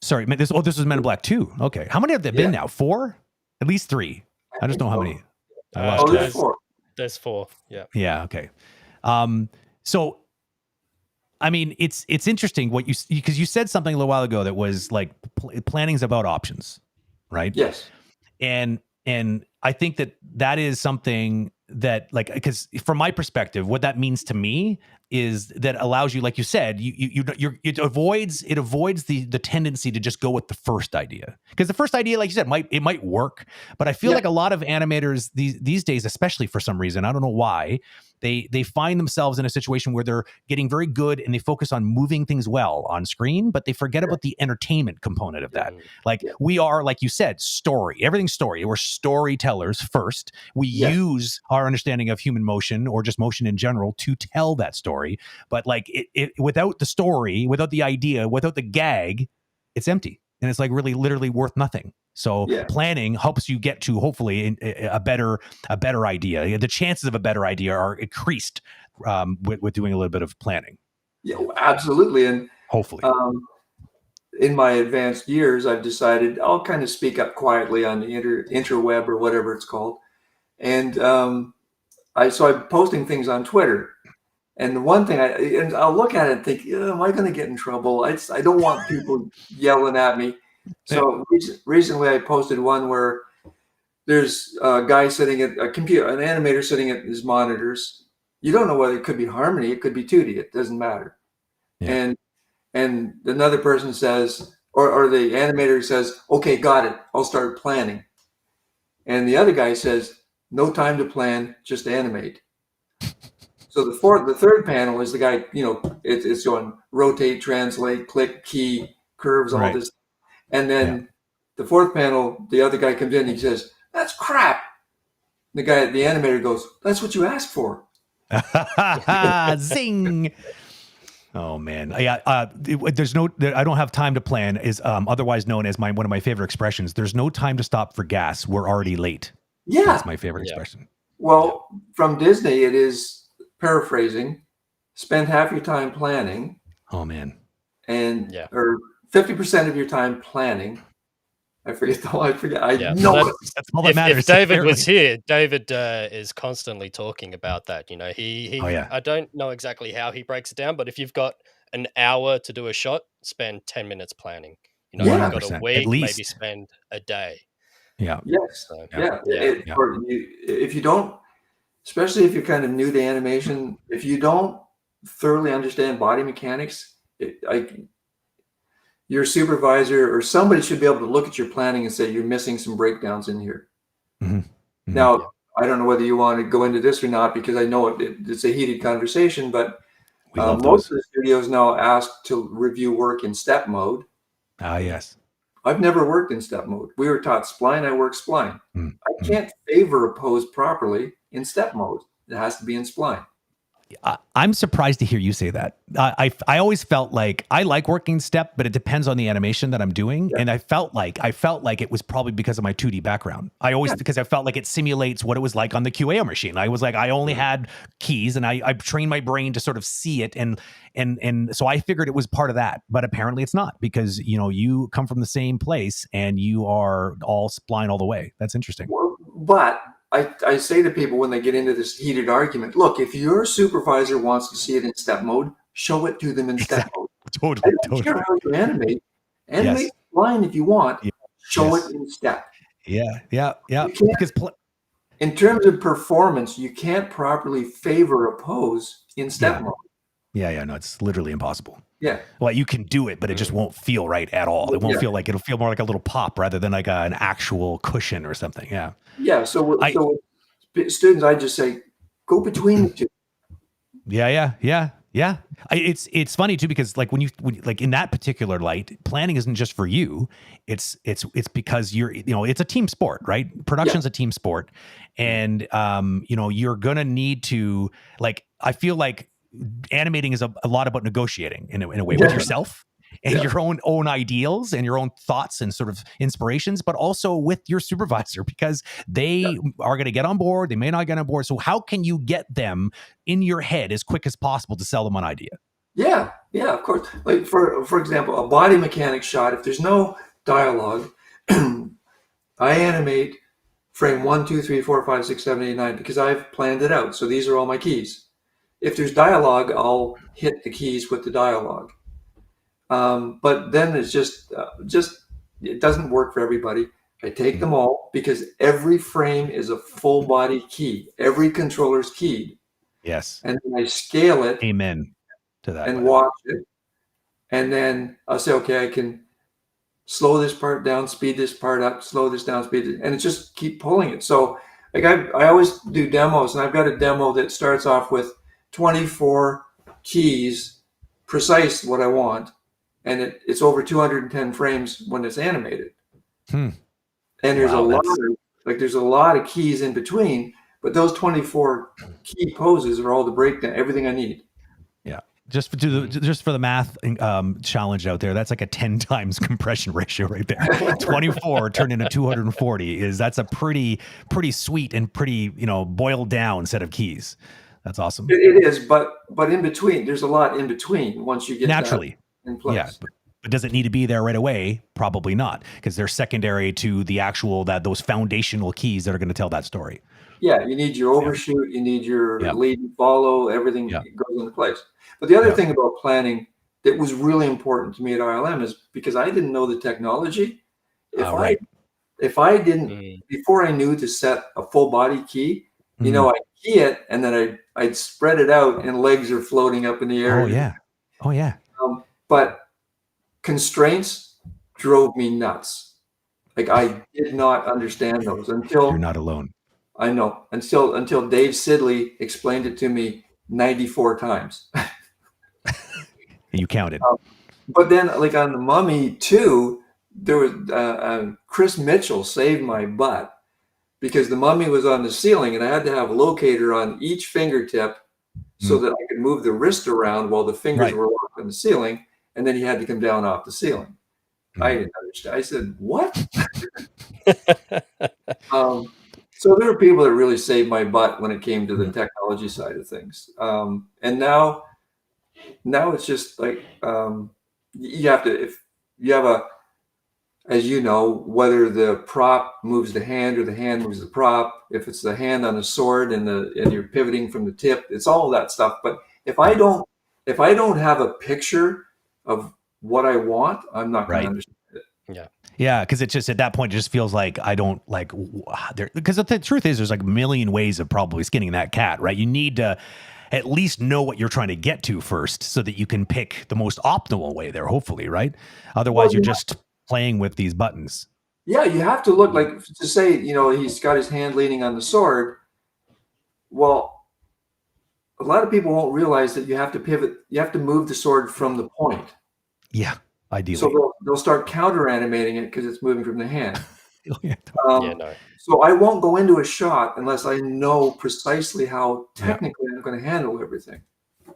Sorry, this was Men in Black 2. Okay, how many have there been now? 4? At least 3. I just don't know how many. There's 4. There's 4. Yeah. Yeah. Okay. So, I mean, it's interesting what because you said something a little while ago that was like planning's about options, right? Yes. And I think that is something that, like, because from my perspective, what that means to me is that allows you, like you said, it avoids the tendency to just go with the first idea, because the first idea, like you said, might work, but I feel like a lot of animators these days, especially for some reason, I don't know why, they find themselves in a situation where they're getting very good and they focus on moving things well on screen, but they forget about the entertainment component of that. Like we are, like you said, everything's story. We're storytellers first. We use our understanding of human motion or just motion in general to tell that story. But like it without the story, without the idea, without the gag, it's empty. And it's like really literally worth nothing. So planning helps you get to hopefully a better idea. The chances of a better idea are increased with doing a little bit of planning. Yeah, absolutely. And hopefully, in my advanced years, I've decided I'll kind of speak up quietly on the interweb or whatever it's called. And so I'm posting things on Twitter. And the one thing I'll look at it and think, am I going to get in trouble? I don't want people yelling at me. So recently I posted one where there's a guy sitting at a computer, an animator sitting at his monitors, you don't know whether it could be harmony, it could be 2D, it doesn't matter. Yeah. And another person says, or the animator says, okay, got it, I'll start planning. And the other guy says, no time to plan, just animate. So the third panel is the guy, it's going rotate, translate, click, key, curves, all this. And then the fourth panel, the other guy comes in, he says, that's crap. The animator goes, that's what you asked for. Zing. Oh man. Yeah. I don't have time to plan is otherwise known as one of my favorite expressions. There's no time to stop for gas. We're already late. Yeah. That's my favorite expression. Well, from Disney, it is, paraphrasing, spend half your time planning. Oh man. And or 50% of your time planning. I forget. I know that's all that matters. If David was here, David is constantly talking about that. I don't know exactly how he breaks it down, but if you've got an hour to do a shot, spend 10 minutes planning. You've got a week, maybe spend a day. Yeah. Yes. So, if you don't, especially if you're kind of new to animation, if you don't thoroughly understand body mechanics, your supervisor or somebody should be able to look at your planning and say, you're missing some breakdowns in here. Mm-hmm. Mm-hmm. Now, I don't know whether you want to go into this or not, because I know it's a heated conversation, but most of the studios now ask to review work in step mode. Ah, yes. I've never worked in step mode. We were taught spline, I work spline. I can't favor a pose properly in step mode. It has to be in spline. I'm surprised to hear you say that. I always felt like I like working step, but it depends on the animation that I'm doing. Yeah. And I felt like it was probably because of my 2D background. Because I felt like it simulates what it was like on the QA machine. I was like, I only had keys, and I trained my brain to sort of see it. And so I figured it was part of that, but apparently it's not, because, you come from the same place and you are all spline all the way. That's interesting. Well, but I say to people when they get into this heated argument, look, if your supervisor wants to see it in step mode, show it to them in step mode. Totally. I don't care how you animate spline if you want. Show it in step. Yeah. Because in terms of performance, you can't properly favor a pose in step mode. Yeah, no, it's literally impossible. Yeah. Well, you can do it, but it just won't feel right at all. It won't feel like, it'll feel more like a little pop rather than like an actual cushion or something. Yeah. Yeah. So students, I just say, go between the two. Yeah. It's funny too, because like when like in that particular light, planning isn't just for you. It's because you're, it's a team sport, right? Production's a team sport. And, you're going to need to, like, I feel like animating is a lot about negotiating in a way with yourself and your own ideals and your own thoughts and sort of inspirations, but also with your supervisor, because they are going to get on board. They may not get on board. So how can you get them in your head as quick as possible to sell them an idea? Yeah, of course. Like for example, a body mechanics shot, if there's no dialogue, I animate frame 1, 2, 3, 4, 5, 6, 7, 8, 9, because I've planned it out. So these are all my keys. If there's dialogue, I'll hit the keys with the dialogue. But then it's just it doesn't work for everybody. I take them all because every frame is a full body key. Every controller's keyed. Yes. And then I scale it. Amen to that. And watch it. And then I'll say, okay, I can slow this part down, speed this part up, slow this down, speed it, and it just keep pulling it. So like I always do demos, and I've got a demo that starts off with 24 keys, precise what I want, and it's over 210 frames when it's animated. And there's there's a lot of keys in between, but those 24 key poses are all the breakdown, everything I need. Yeah. Just for the math challenge out there, that's like a 10 times compression ratio right there. 24 turned into 240 that's a pretty sweet and pretty, boiled down set of keys. That's awesome. It is, but in between, there's a lot in between once you get naturally that in place. Yeah, but does it need to be there right away? Probably not, because they're secondary to the actual those foundational keys that are going to tell that story. Yeah, you need your overshoot, you need your lead and follow, everything goes into place. But the other thing about planning that was really important to me at ILM is because I didn't know the technology. If I didn't, before I knew to set a full body key, I key it, and then I'd spread it out, and legs are floating up in the air. Oh yeah. But constraints drove me nuts. Like, I did not understand those until You're not alone. I know until Dave Sidley explained it to me 94 times. You counted. But then, like on the Mummy 2, there was Chris Mitchell saved my butt, because the mummy was on the ceiling, and I had to have a locator on each fingertip so that I could move the wrist around while the fingers were locked on the ceiling, and then he had to come down off the ceiling. I didn't understand. I said, "What?" So there were people that really saved my butt when it came to the technology side of things. And now it's just like, you have to, if you have as you know, whether the prop moves the hand or the hand moves the prop, if it's the hand on the sword and you're pivoting from the tip, it's all of that stuff. But if I don't have a picture of what I want, I'm not going to understand it. Yeah, because it's just at that point, it just feels like I don't like there, because the truth is there's like a million ways of probably skinning that cat, right? You need to at least know what you're trying to get to first so that you can pick the most optimal way there, hopefully, right? Otherwise, you're just playing with these buttons. Yeah, you have to look, like, to say, he's got his hand leaning on the sword. Well, a lot of people won't realize that you have to pivot. You have to move the sword from the point. Yeah, ideally. So they'll start counter animating it because it's moving from the hand. No. So I won't go into a shot unless I know precisely how technically I'm going to handle everything.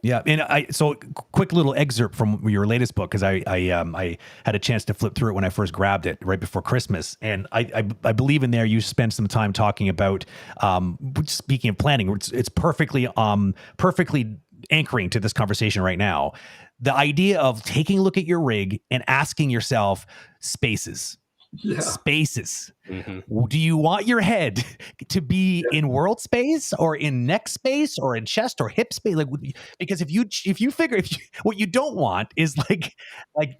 Yeah, and so quick little excerpt from your latest book, because I had a chance to flip through it when I first grabbed it right before Christmas, and I believe in there you spend some time talking about speaking of planning, it's perfectly anchoring to this conversation right now. The idea of taking a look at your rig and asking yourself spaces. Do you want your head to be in world space or in neck space or in chest or hip space? Like, because if you figure what you don't want is like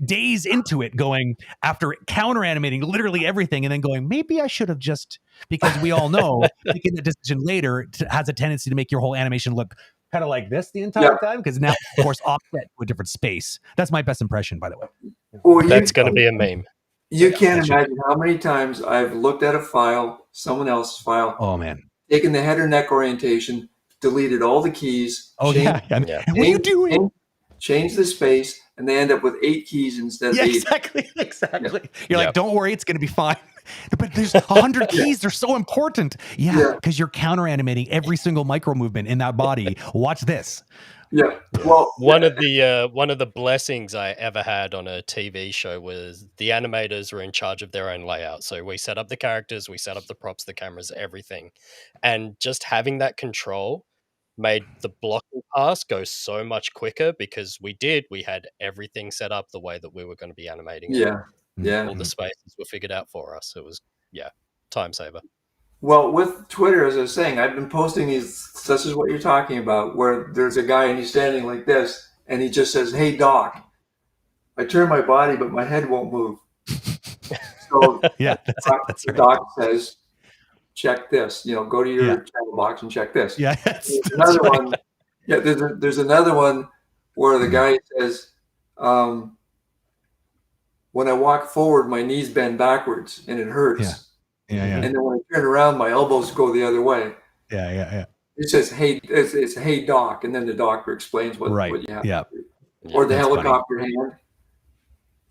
days into it going after counter animating literally everything and then going, maybe I should have just, because we all know making the decision later has a tendency to make your whole animation look kind of like this the entire time, because now of course offset to a different space. That's my best impression, by the way. Well, that's going to be a meme. You can't imagine how many times I've looked at a file, someone else's file. Oh man! Taken the header neck orientation, deleted all the keys. What are you doing? Change the space, and they end up with 8 keys instead of 8. Exactly. You're like, don't worry, it's going to be fine. But there's 100 keys. They're so important. Because you're counter animating every single micro movement in that body. Watch this. Yeah. Well, one of the blessings I ever had on a TV show was the animators were in charge of their own layout. So we set up the characters, we set up the props, the cameras, everything. And just having that control made the blocking pass go so much quicker, because we had everything set up the way that we were going to be animating it. All the spaces were figured out for us. It was time saver. Well, with Twitter, as I was saying, I've been posting these, this is what you're talking about, where there's a guy and he's standing like this, and he just says, "Hey, Doc." I turn my body, but my head won't move. So that's the Doc says, "Check this. Go to your channel box and check this." Yeah, there's another one. Yeah, there's another one where the guy says, "When I walk forward, my knees bend backwards, and it hurts." And then when I turn around, my elbows go the other way. It says, "Hey," it's "Hey, Doc," and then the doctor explains what you have to do. Or the helicopter hand.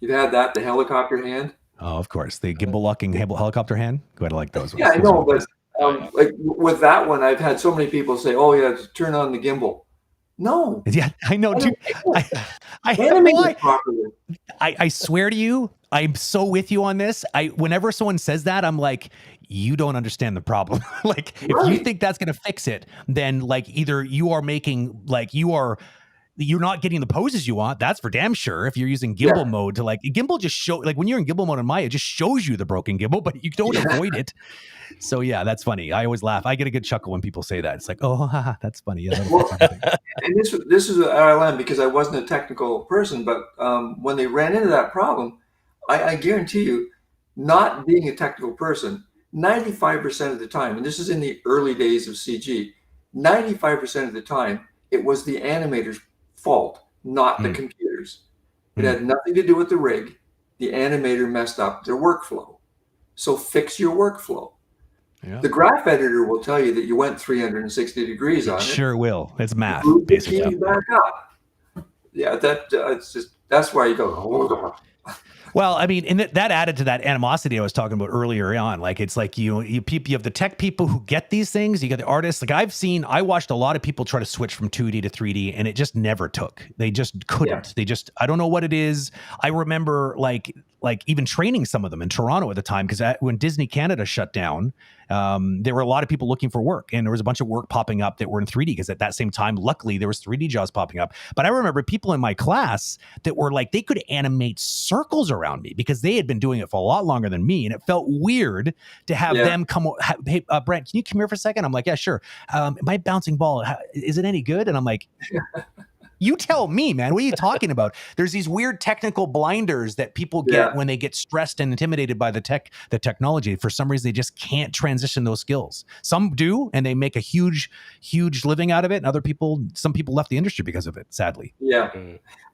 You've had that, the helicopter hand. Oh, of course, the gimbal locking helicopter hand. Go ahead, I like those ones. Yeah, I know, but like with that one, I've had so many people say, "Oh yeah, turn on the gimbal." No. Yeah, I know, dude. I swear to you, I'm so with you on this. Whenever someone says that, I'm like, you don't understand the problem. Like, if you think that's going to fix it, then like either you are making like you're not getting the poses you want. That's for damn sure. If you're using gimbal mode to like gimbal, just show like when you're in gimbal mode in Maya, it just shows you the broken gimbal, but you don't avoid it. So yeah, that's funny. I always laugh. I get a good chuckle when people say that. It's like, oh, haha, that's funny. Yeah, and this is an RLM because I wasn't a technical person, but when they ran into that problem, I guarantee you, not being a technical person, 95% of the time, and this is in the early days of CG, 95% of the time, it was the animator's fault, not the computers. It had nothing to do with the rig. The animator messed up their workflow. So fix your workflow. Yeah. The graph editor will tell you that you went 360 degrees on it. Sure will. It's math, Move the basically. key back up. Yeah, it's just, that's why you go, oh. Well, I mean, and that added to that animosity I was talking about earlier on. Like, it's like you have the tech people who get these things. You get the artists. Like I watched a lot of people try to switch from 2D to 3D, and it just never took. They just couldn't. Yeah. I don't know what it is. I remember like even training some of them in Toronto at the time, because when Disney Canada shut down, there were a lot of people looking for work, and there was a bunch of work popping up that were in 3D, because at that same time, luckily, there was 3D jobs popping up. But I remember people in my class that were like, they could animate circles around me because they had been doing it for a lot longer than me, and it felt weird to have them come. Hey, Brent, can you come here for a second? I'm like, yeah, sure. My bouncing ball, is it any good? And I'm like, you tell me, man. What are you talking about? There's these weird technical blinders that people get when they get stressed and intimidated by the technology. For some reason, they just can't transition those skills. Some do, and they make a huge living out of it. And some people left the industry because of it, sadly. Yeah.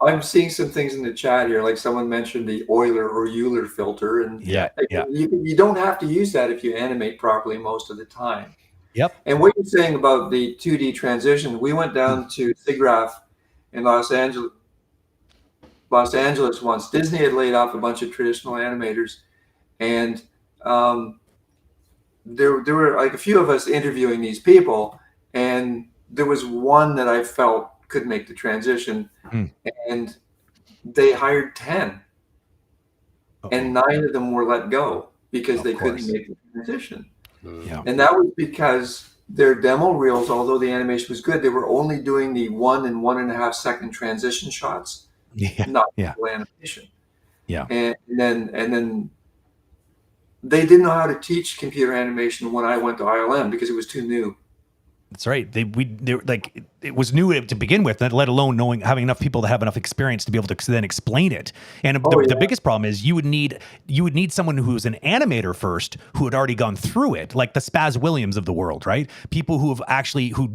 I'm seeing some things in the chat here. Like someone mentioned the Euler or Euler filter. And you don't have to use that if you animate properly most of the time. Yep. And what you're saying about the 2D transition, we went down to SIGGRAPH in Los Angeles once. Disney had laid off a bunch of traditional animators, and there were like a few of us interviewing these people, and there was one that I felt could make the transition, and they hired 10, and 9 of them were let go because they couldn't make the transition. And that was because their demo reels, although the animation was good, they were only doing the 1 and 1.5 second transition shots, not full animation. And then they didn't know how to teach computer animation when I went to ILM because it was too new. That's right. It was new to begin with, let alone having enough people to have enough experience to be able to then explain it. And the biggest problem is you would need someone who's an animator first, who had already gone through it, like the Spaz Williams of the world, right? People who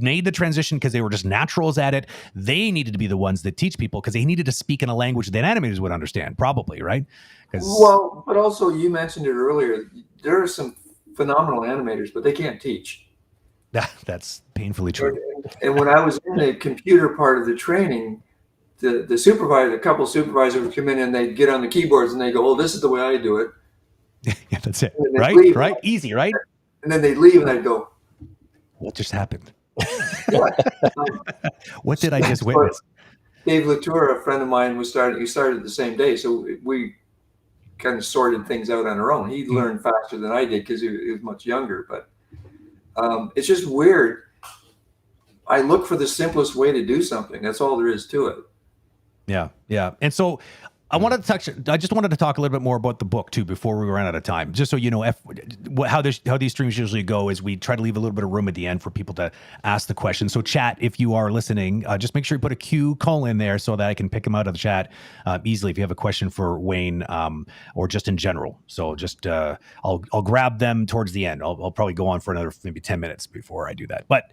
made the transition because they were just naturals at it. They needed to be the ones that teach people because they needed to speak in a language that animators would understand, probably, right? Well, but also you mentioned it earlier. There are some phenomenal animators, but they can't teach. That's painfully true. And when I was in the computer part of the training, the supervisor, a couple supervisors would come in and they'd get on the keyboards and they go, "Oh, this is the way I do it." Yeah, that's it. Right? Easy, right? And then they'd leave and I'd go, "What just happened? What did I just witness?" Dave Latour, a friend of mine, he started the same day, so we kind of sorted things out on our own. He learned faster than I did because he was much younger, but it's just weird. I look for the simplest way to do something. That's all there is to it. Yeah. And so I just wanted to talk a little bit more about the book too before we run out of time. Just so you know, how these streams usually go is we try to leave a little bit of room at the end for people to ask the question. So chat, if you are listening, just make sure you put a Q call in there so that I can pick them out of the chat easily if you have a question for Wayne or just in general. So just I'll grab them towards the end. I'll probably go on for another maybe 10 minutes before I do that. But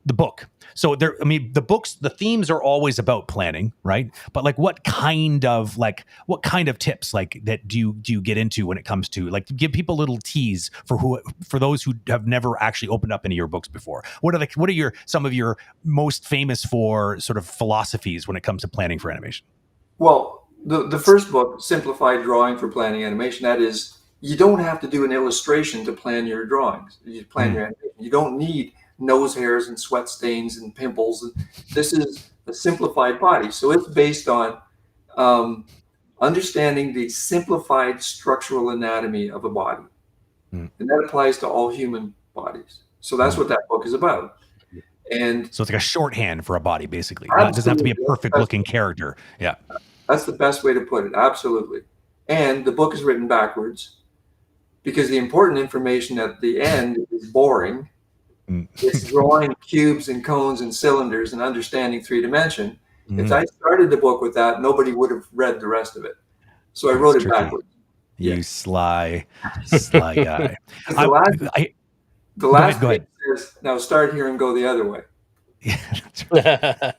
the book. So the themes are always about planning, right? But like what kind of tips like that do you get into when it comes to like give people a little tease for those who have never actually opened up any of your books before? What are some of your most famous for sort of philosophies when it comes to planning for animation? Well, the first book, Simplified Drawing for Planning Animation, that is, you don't have to do an illustration to plan your drawings. You plan your animation. You don't need nose hairs and sweat stains and pimples. This is a simplified body. So it's based on understanding the simplified structural anatomy of a body. And that applies to all human bodies. So that's what that book is about. And so it's like a shorthand for a body, basically. It doesn't have to be a perfect looking character. Yeah. That's the best way to put it. Absolutely. And the book is written backwards because the important information at the end is boring. It's drawing cubes and cones and cylinders and understanding 3D. If I started the book with that, nobody would have read the rest of it. So I wrote it backwards. You sly guy. The last go ahead. says, now start here and go the other way. Yeah,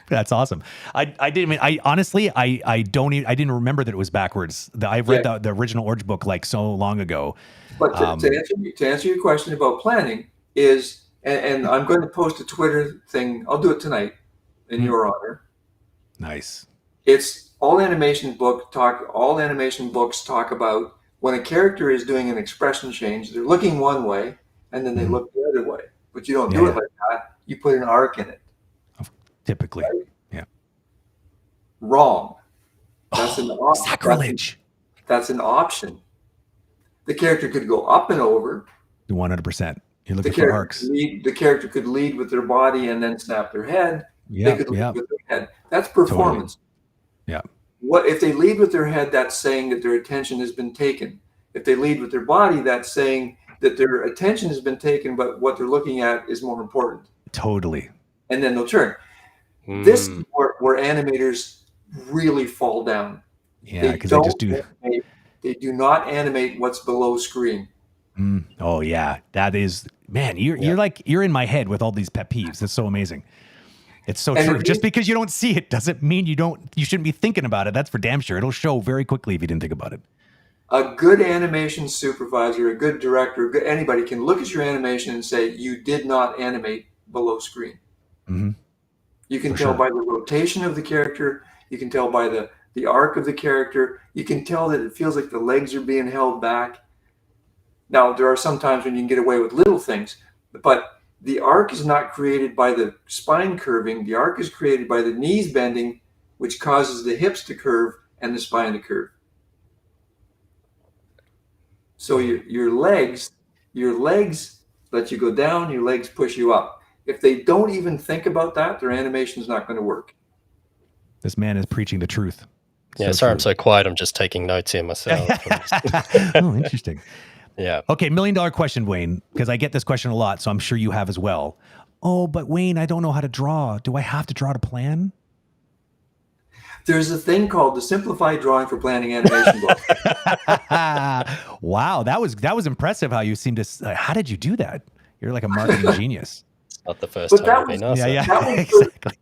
that's awesome. I didn't mean, I honestly, I don't even, I didn't remember that it was backwards. I've read the original Orange Book like so long ago. But to answer your question about planning is, and I'm going to post a Twitter thing. I'll do it tonight in your honor. Nice. It's all animation books talk about when a character is doing an expression change, they're looking one way and then they look the other way. But you don't do it like that. You put an arc in it. Typically. Right? Yeah. Wrong. That's an option. Sacrilege. That's an option. The character could go up and over. 100%. You're looking for arcs. The character could lead with their body and then snap their head. Yeah, they could lead with their head. That's performance. Totally. Yeah. What if they lead with their head? That's saying that their attention has been taken. If they lead with their body, that's saying that their attention has been taken, but what they're looking at is more important. Totally. And then they'll turn. This is where animators really fall down. Yeah, because they just do. They do not animate what's below screen. Oh yeah, that is, man. You're in my head with all these pet peeves. That's so amazing. It's so true. Just because you don't see it doesn't mean you shouldn't be thinking about it. That's for damn sure. It'll show very quickly if you didn't think about it. A good animation supervisor, a good director, anybody can look at your animation and say, you did not animate below screen. Mm-hmm. You can tell by the rotation of the character. You can tell by the arc of the character. You can tell that it feels like the legs are being held back. Now, there are some times when you can get away with little things, but the arc is not created by the spine curving. The arc is created by the knees bending, which causes the hips to curve and the spine to curve. So your legs let you go down, your legs push you up. If they don't even think about that, their animation is not going to work. This man is preaching the truth. Yeah, sorry, I'm so quiet. I'm just taking notes here myself. Oh, interesting. Yeah. Okay, $1 million question, Wayne, because I get this question a lot, so I'm sure you have as well. Oh, but Wayne, I don't know how to draw. Do I have to draw to plan? There's a thing called the Simplified Drawing for Planning Animation book. Wow, that was impressive how you seem to. How did you do that? You're like a marketing genius. It's not the first time I've been asked. Yeah, exactly.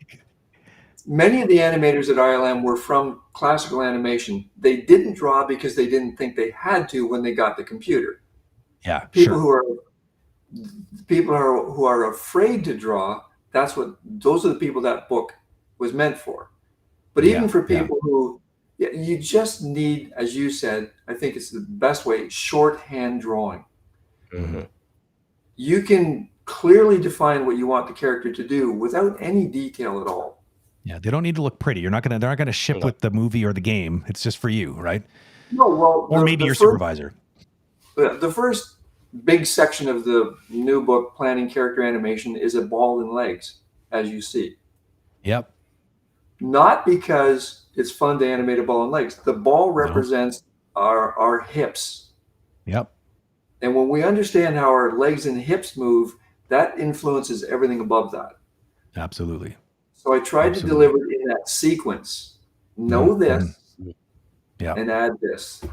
Many of the animators at ILM were from classical animation. They didn't draw because they didn't think they had to when they got the computer. Yeah, people who are afraid to draw. Those are the people that book was meant for. But even for people who, you just need, as you said, I think it's the best way, shorthand drawing. Mm-hmm. You can clearly define what you want the character to do without any detail at all. Yeah, they don't need to look pretty. They're not gonna ship with the movie or the game. It's just for you, right? No, well, or maybe your supervisor. The first big section of the new book, Planning Character Animation, is a ball and legs, as you see. Yep. Not because it's fun to animate a ball and legs. The ball represents our hips. Yep. And when we understand how our legs and hips move, that influences everything above that. Absolutely. So I tried to deliver it in that sequence. Know this and add this.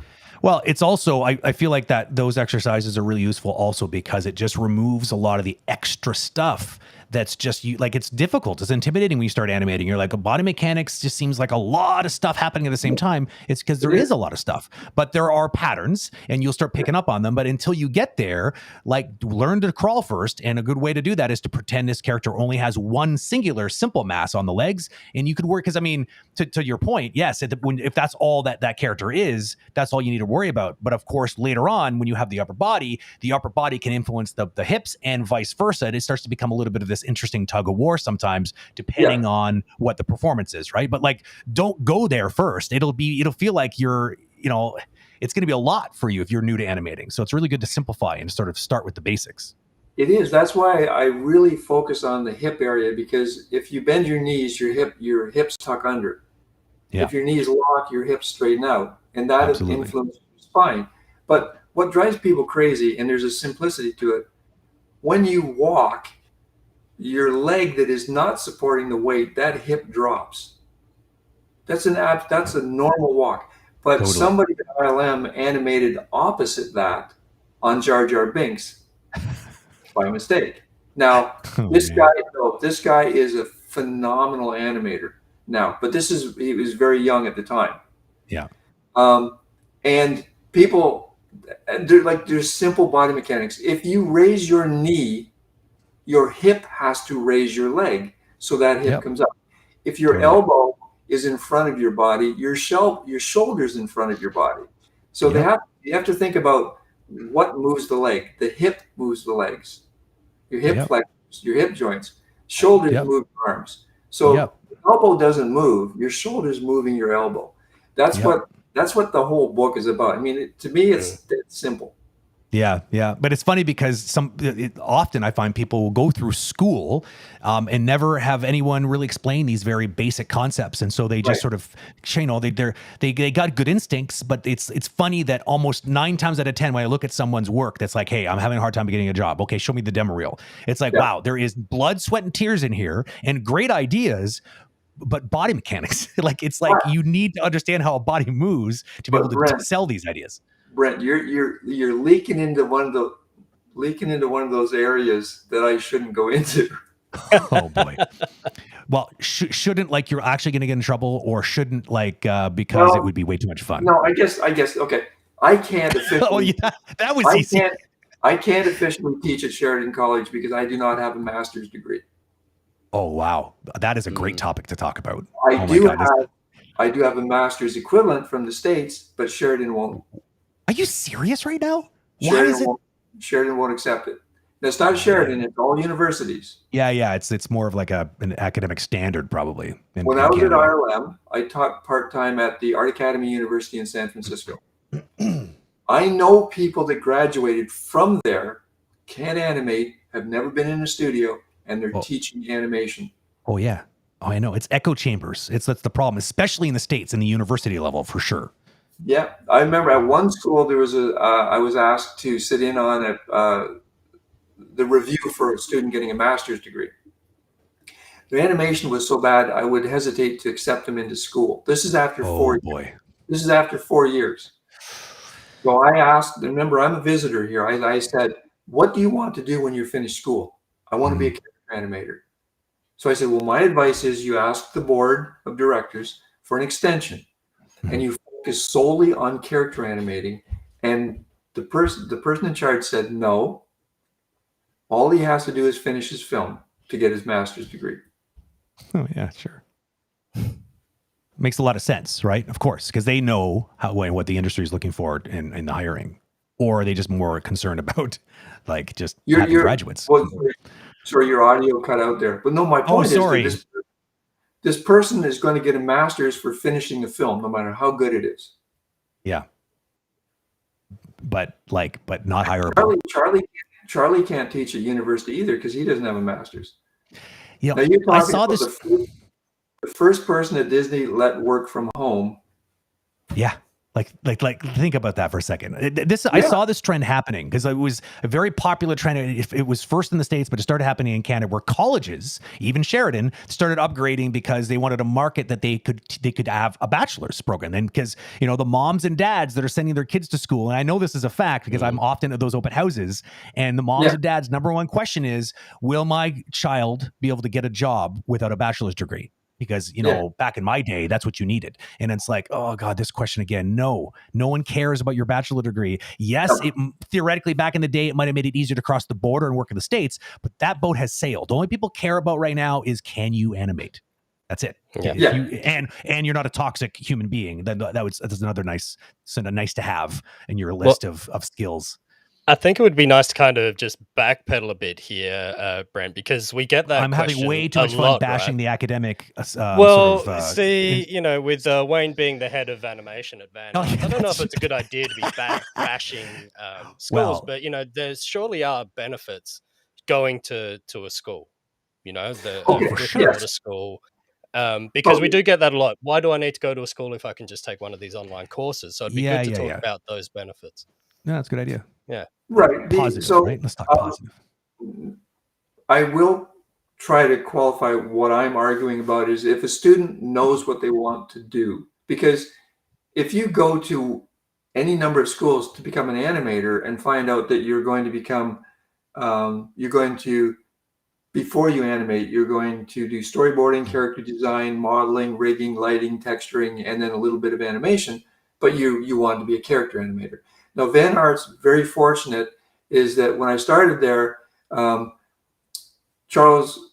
Well, it's also, I feel like that those exercises are really useful also because it just removes a lot of the extra stuff that's just it's difficult. It's intimidating when you start animating. You're like, body mechanics just seems like a lot of stuff happening at the same time. It's because there is a lot of stuff, but there are patterns and you'll start picking up on them. But until you get there, learn to crawl first. And a good way to do that is to pretend this character only has one singular simple mass on the legs. And you could work, because to your point, yes, if that's all that character is, that's all you need to worry about. But of course, later on, when you have the upper body can influence the hips and vice versa. And it starts to become a little bit of this interesting tug of war sometimes, depending on what the performance is, right? But don't go there first. It'll feel like you're, it's going to be a lot for you if you're new to animating. So it's really good to simplify and sort of start with the basics. It is. That's why I really focus on the hip area, because if you bend your knees, your hips tuck under. Yeah. If your knees lock, your hips straighten out, and that influences your spine. But what drives people crazy, and there's a simplicity to it, when you walk, your leg that is not supporting the weight, that hip drops. That's a normal walk. But somebody at ILM animated opposite that on Jar Jar Binks by mistake. Now, Oh, this man. guy, no, this guy is a phenomenal animator now, but he was very young at the time. Yeah. And people, there's simple body mechanics. If you raise your knee, your hip has to raise your leg so that hip Yep. comes up. If your Totally. elbow is in front of your body, your shoulder's in front of your body. So Yep. you have to think about what moves the leg. The hip moves the legs. Your hip Yep. flexors, your hip joints. Shoulders Yep. move your arms. So Yep. the elbow doesn't move. Your shoulder's moving your elbow. That's Yep. what that's what the whole book is about. I mean, to me, it's simple. Yeah, yeah, but it's funny because often I find people will go through school and never have anyone really explain these very basic concepts, and so they just Right. sort of, they got good instincts, but it's funny that almost 9 times out of 10 when I look at someone's work, that's like, hey, I'm having a hard time getting a job. Okay, show me the demo reel. It's like, Yeah. wow, there is blood, sweat, and tears in here, and great ideas. But body mechanics, it's like you need to understand how a body moves to be able to Brent, sell these ideas. Brent, you're leaking into one of those areas that I shouldn't go into. Oh boy. Well, shouldn't you're actually going to get in trouble, or shouldn't because it would be way too much fun? No, I guess okay. I can't officially. Oh yeah, that was easy. I can't officially teach at Sheridan College because I do not have a master's degree. Oh wow, that is a great topic to talk about. I do have a master's equivalent from the States, but Sheridan won't. Are you serious right now? Sheridan won't accept it. That's not Sheridan; it's all universities. Yeah. It's more of an academic standard, probably. When I was at IRM, I taught part-time at the Art Academy University in San Francisco. I know people that graduated from there, can't animate, have never been in a studio, and they're teaching animation. Oh yeah. Oh, I know. It's echo chambers. That's the problem, especially in the States, in the university level, for sure. Yeah, I remember at one school there was I was asked to sit in on the review for a student getting a master's degree. The animation was so bad I would hesitate to accept them into school. This is after 4 years. This is after 4 years. So I asked, remember, I'm a visitor here. I said, what do you want to do when you're finished school? I want to be a character animator. So I said, well, my advice is you ask the board of directors for an extension and you focus solely on character animating. And the person in charge said, no, all he has to do is finish his film to get his master's degree. Oh yeah, sure. Makes a lot of sense, right? Of course, because they know what the industry is looking for in the hiring, or are they just more concerned about just having graduates? Well, sorry, your audio cut out there. But no, my point is that this person is going to get a master's for finishing the film, no matter how good it is. Yeah. But not hireable. Charlie can't teach at university either because he doesn't have a master's. Yeah, now, I saw this. The first person at Disney let work from home. Yeah. Think about that for a second. I saw this trend happening because it was a very popular trend. It was first in the States, but it started happening in Canada, where colleges, even Sheridan, started upgrading because they wanted a market that they could have a bachelor's program. And because the moms and dads that are sending their kids to school, and I know this is a fact because I'm often at those open houses, and the moms and dads' number one question is, will my child be able to get a job without a bachelor's degree? Because, back in my day, that's what you needed. And it's like, oh God, this question again. No one cares about your bachelor degree. Yes, theoretically back in the day, it might've made it easier to cross the border and work in the States, but that boat has sailed. The only people care about right now is, can you animate? That's it. Yeah. And you're not a toxic human being. That's another nice to have in your list of skills. I think it would be nice to kind of just backpedal a bit here, Brent, because we get that. I'm having way too much fun bashing the academic. With Wayne being the head of animation at VanArts, I don't know if it's a good idea to be bashing schools, but there surely are benefits going to a school. A school. Because we do get that a lot. Why do I need to go to a school if I can just take one of these online courses? So it'd be good to talk about those benefits. No, that's a good idea. Yeah. Right. Positive, right? Let's talk positive. I will try to qualify what I'm arguing about is if a student knows what they want to do. Because if you go to any number of schools to become an animator and find out that you're going to become, you're going to before you animate, you're going to do storyboarding, character design, modeling, rigging, lighting, texturing, and then a little bit of animation, but you want to be a character animator. Now, VanArts, very fortunate, is that when I started there, Charles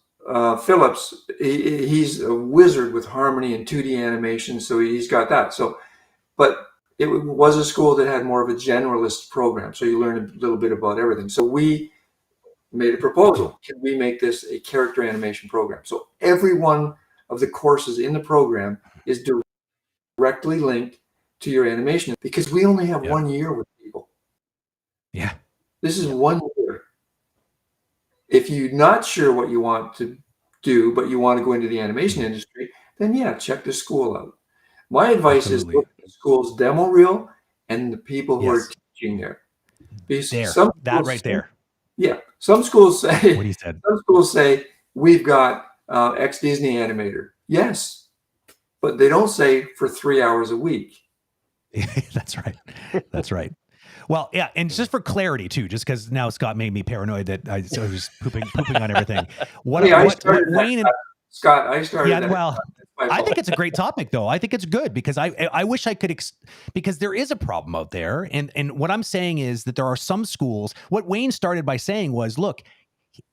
Phillips, he's a wizard with harmony and 2D animation, so he's got that. So, but it was a school that had more of a generalist program, so you learn a little bit about everything. So we made a proposal. Can we make this a character animation program? So every one of the courses in the program is directly linked to your animation, because we only have 1 year with people. Yeah. This is 1 year. If you're not sure what you want to do, but you want to go into the animation industry, then yeah, check the school out. My advice is look at the school's demo reel and the people who are teaching there. Because that right there. Yeah, some schools say. What he said. Some schools say we've got ex-Disney animator. Yes, but they don't say for 3 hours a week. That's right. That's right. Well, yeah, and just for clarity too, just because now Scott made me paranoid that I was pooping on everything. Scott, I started. Yeah, well, I think it's a great topic, though. I think it's good because I wish I could, because there is a problem out there, and what I'm saying is that there are some schools. What Wayne started by saying was, look,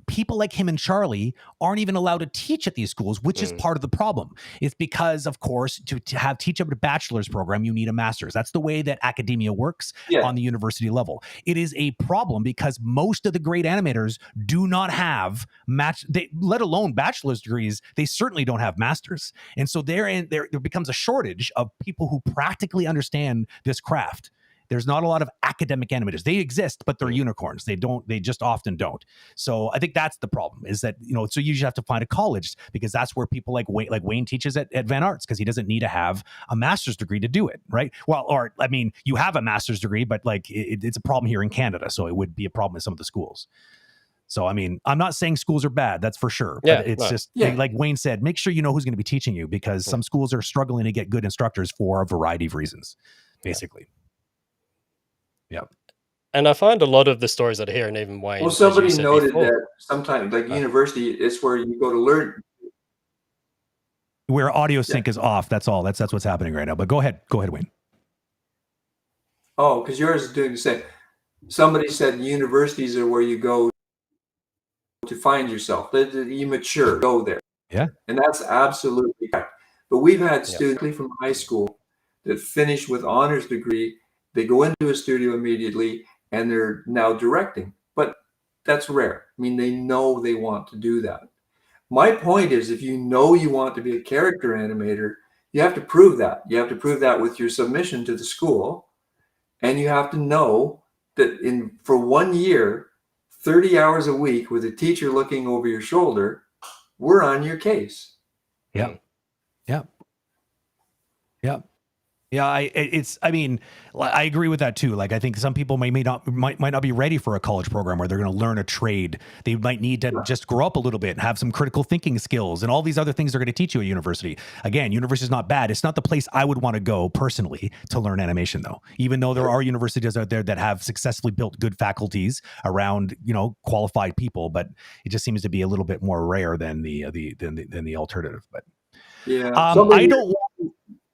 people like him and Charlie aren't even allowed to teach at these schools, which is part of the problem. It's because, of course, to teach up a bachelor's program, you need a master's. That's the way that academia works on the university level. It is a problem because most of the great animators do not have let alone bachelor's degrees. They certainly don't have masters. And so there becomes a shortage of people who practically understand this craft. There's not a lot of academic animators. They exist, but they're unicorns. They just often don't. So I think that's the problem, is that, so you just have to find a college, because that's where people like Wayne teaches at VanArts, because he doesn't need to have a master's degree to do it, right? Well, or I mean, you have a master's degree, but like it's a problem here in Canada. So it would be a problem in some of the schools. So, I mean, I'm not saying schools are bad, that's for sure. But it's just, like Wayne said, make sure you know who's going to be teaching you, because some schools are struggling to get good instructors for a variety of reasons, basically. Yeah. And I find a lot of the stories that I hear, and even Wayne. Well, somebody noted that sometimes, like university, is where you go to learn. Where audio sync is off. That's all. That's what's happening right now. But go ahead, Wayne. Oh, because yours is doing the same. Somebody said universities are where you go to find yourself. You mature, go there. Yeah. And that's absolutely correct. But we've had students from high school that finish with honors degree. They go into a studio immediately and they're now directing, but that's rare. I mean, they know they want to do that. My point is, if you know you want to be a character animator, you have to prove that. You have to prove that with your submission to the school, and you have to know that for 1 year, 30 hours a week with a teacher looking over your shoulder, we're on your case. Yeah. Yeah. Yeah. Yeah, I mean, I agree with that too. Like, I think some people might not be ready for a college program where they're going to learn a trade. They might need to just grow up a little bit and have some critical thinking skills and all these other things they're going to teach you at university. Again, university is not bad. It's not the place I would want to go personally to learn animation, though. Even though there are universities out there that have successfully built good faculties around, qualified people, but it just seems to be a little bit more rare than the alternative. But I don't.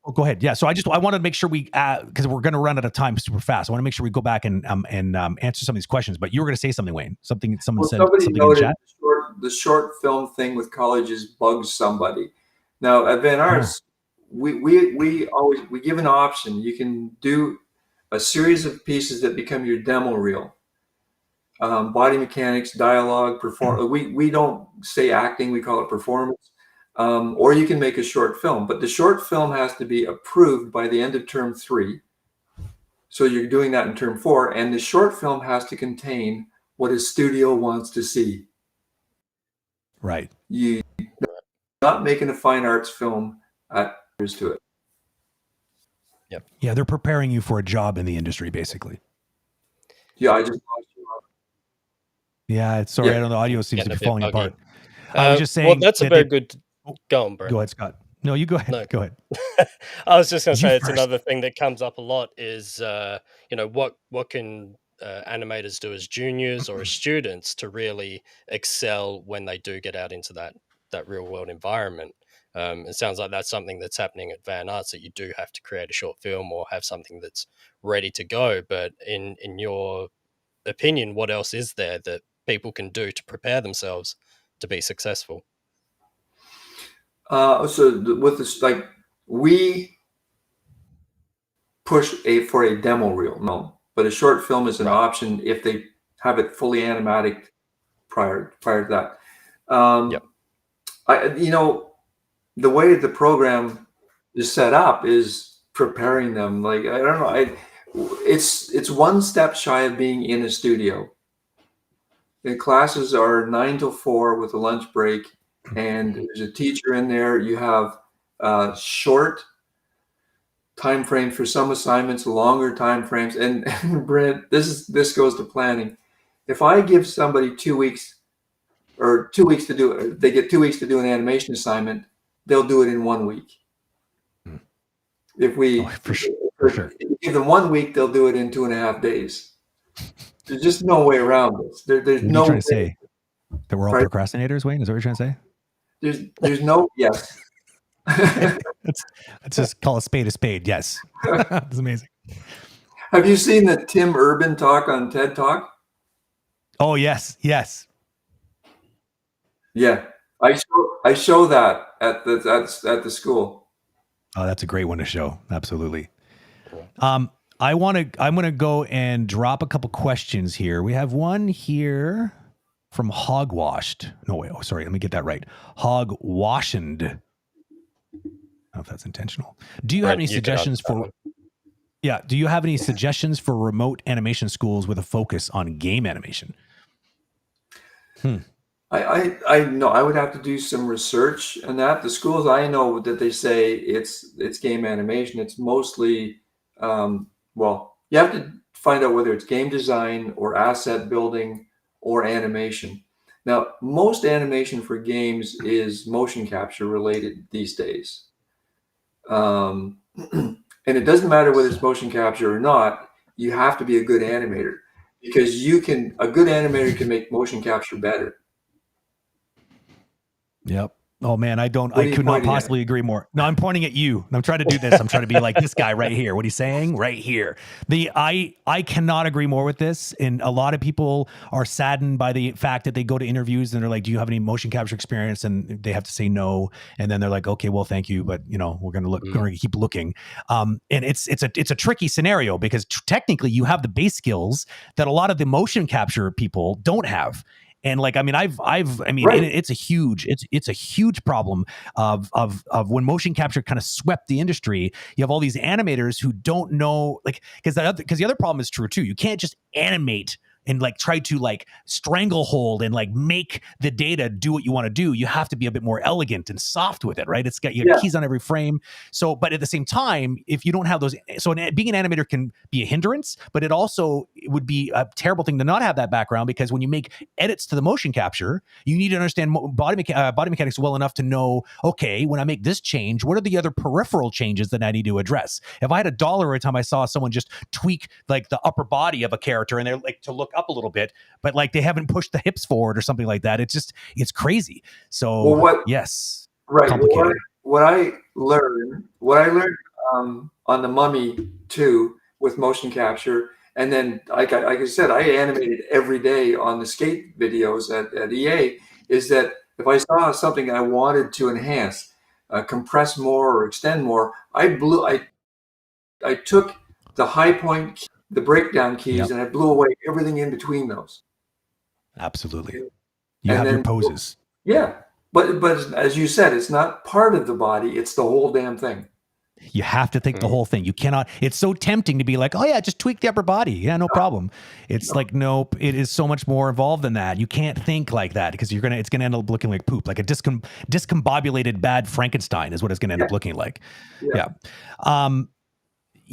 Oh, go ahead. Yeah. So I want to make sure we, because we're going to run out of time super fast. I want to make sure we go back and answer some of these questions. But you were going to say something, Wayne. Someone said something in the chat. The short film thing with colleges bugs somebody. Now at VanArts, we always give an option. You can do a series of pieces that become your demo reel. Body mechanics, dialogue, performance. We don't say acting. We call it performance. Or you can make a short film, but the short film has to be approved by the end of term 3. So you're doing that in term 4, and the short film has to contain what a studio wants to see. Right. You're not making a fine arts film to it. Yep. Yeah, they're preparing you for a job in the industry, basically. Yeah, I just lost you off. Yeah, sorry, I don't know. The audio seems to be falling apart. I was just saying. Well, that's a very good. Go on, Brent. Go ahead, Scott. No, you go ahead. No. Go ahead. I was just going to say, it's another thing that comes up a lot is, what can animators do as juniors or as students to really excel when they do get out into that real world environment. It sounds like that's something that's happening at VanArts, that you do have to create a short film or have something that's ready to go. But in your opinion, what else is there that people can do to prepare themselves to be successful? With this, like, we push for a demo reel, no, but a short film is an option if they have it fully animatic prior to that. Yep. The way the program is set up is preparing them. Like, I don't know, it's one step shy of being in a studio. The classes are 9 till 4 with a lunch break, and there's a teacher in there. You have short time frames for some assignments, longer time frames, and Brent, this goes to planning. If I give somebody 2 weeks or 2 weeks to do it, they get 2 weeks to do an animation assignment, they'll do it in 1 week. If we for sure. give them 1 week, they'll do it in 2.5 days. There's just no way around this. There's what no are you trying way. to say? That we're all procrastinators, Wayne? Is that what you're trying to say? There's no yes. Let's just call a spade. Yes. That's amazing. Have you seen the Tim Urban talk on TED Talk? Oh, yes. Yeah. I show that at the school. Oh, that's a great one to show. Absolutely. I'm going to go and drop a couple questions here. We have one here from Hogwashed. No, wait. Oh, sorry. Let me get that right. Hogwashened. I don't know if that's intentional. Do you have any suggestions for... Yeah. Do you have any suggestions for remote animation schools with a focus on game animation? I know I would have to do some research on that. The schools I know that they say it's game animation. It's mostly, well, you have to find out whether it's game design or asset building or animation. Now, most animation for games is motion capture related these days. And it doesn't matter whether it's motion capture or not, you have to be a good animator, because a good animator can make motion capture better. Yep. Oh man, I could not possibly agree more. No, I'm pointing at you. I'm trying to do this. I'm trying to be like this guy right here. What he's saying right here. I cannot agree more with this. And a lot of people are saddened by the fact that they go to interviews and they're like, do you have any motion capture experience? And they have to say no. And then they're like, okay, well, thank you. But we're going to keep looking. And it's a tricky scenario because technically you have the base skills that a lot of the motion capture people don't have. And like, right. It's a huge problem of when motion capture kind of swept the industry. You have all these animators who don't know, like, because the other problem is true too. You can't just animate and like try to like stranglehold and like make the data do what you want to do. You have to be a bit more elegant and soft with it, right? It's got your keys on every frame. So, but at the same time, if you don't have those, so being an animator can be a hindrance, but it would be a terrible thing to not have that background, because when you make edits to the motion capture, you need to understand body mechanics well enough to know, okay, when I make this change, what are the other peripheral changes that I need to address? If I had $1 every time I saw someone just tweak like the upper body of a character and they're like to look up a little bit, but like they haven't pushed the hips forward or something like that, it's crazy. So yes, right. Complicated. What I learned on the Mummy 2 with motion capture, and then like I said, I animated every day on the skate videos at EA, is that if I saw something I wanted to enhance, compress more or extend more, I took the high point, the breakdown keys, and I blew away everything in between those. Absolutely. You have your poses. Yeah. But as you said, it's not part of the body. It's the whole damn thing. You have to think the whole thing. You cannot, it's so tempting to be like, oh yeah, just tweak the upper body. Yeah, no problem. It's like, nope, it is so much more involved than that. You can't think like that because it's going to end up looking like poop, like a discombobulated bad Frankenstein is what it's going to end up looking like. Yeah.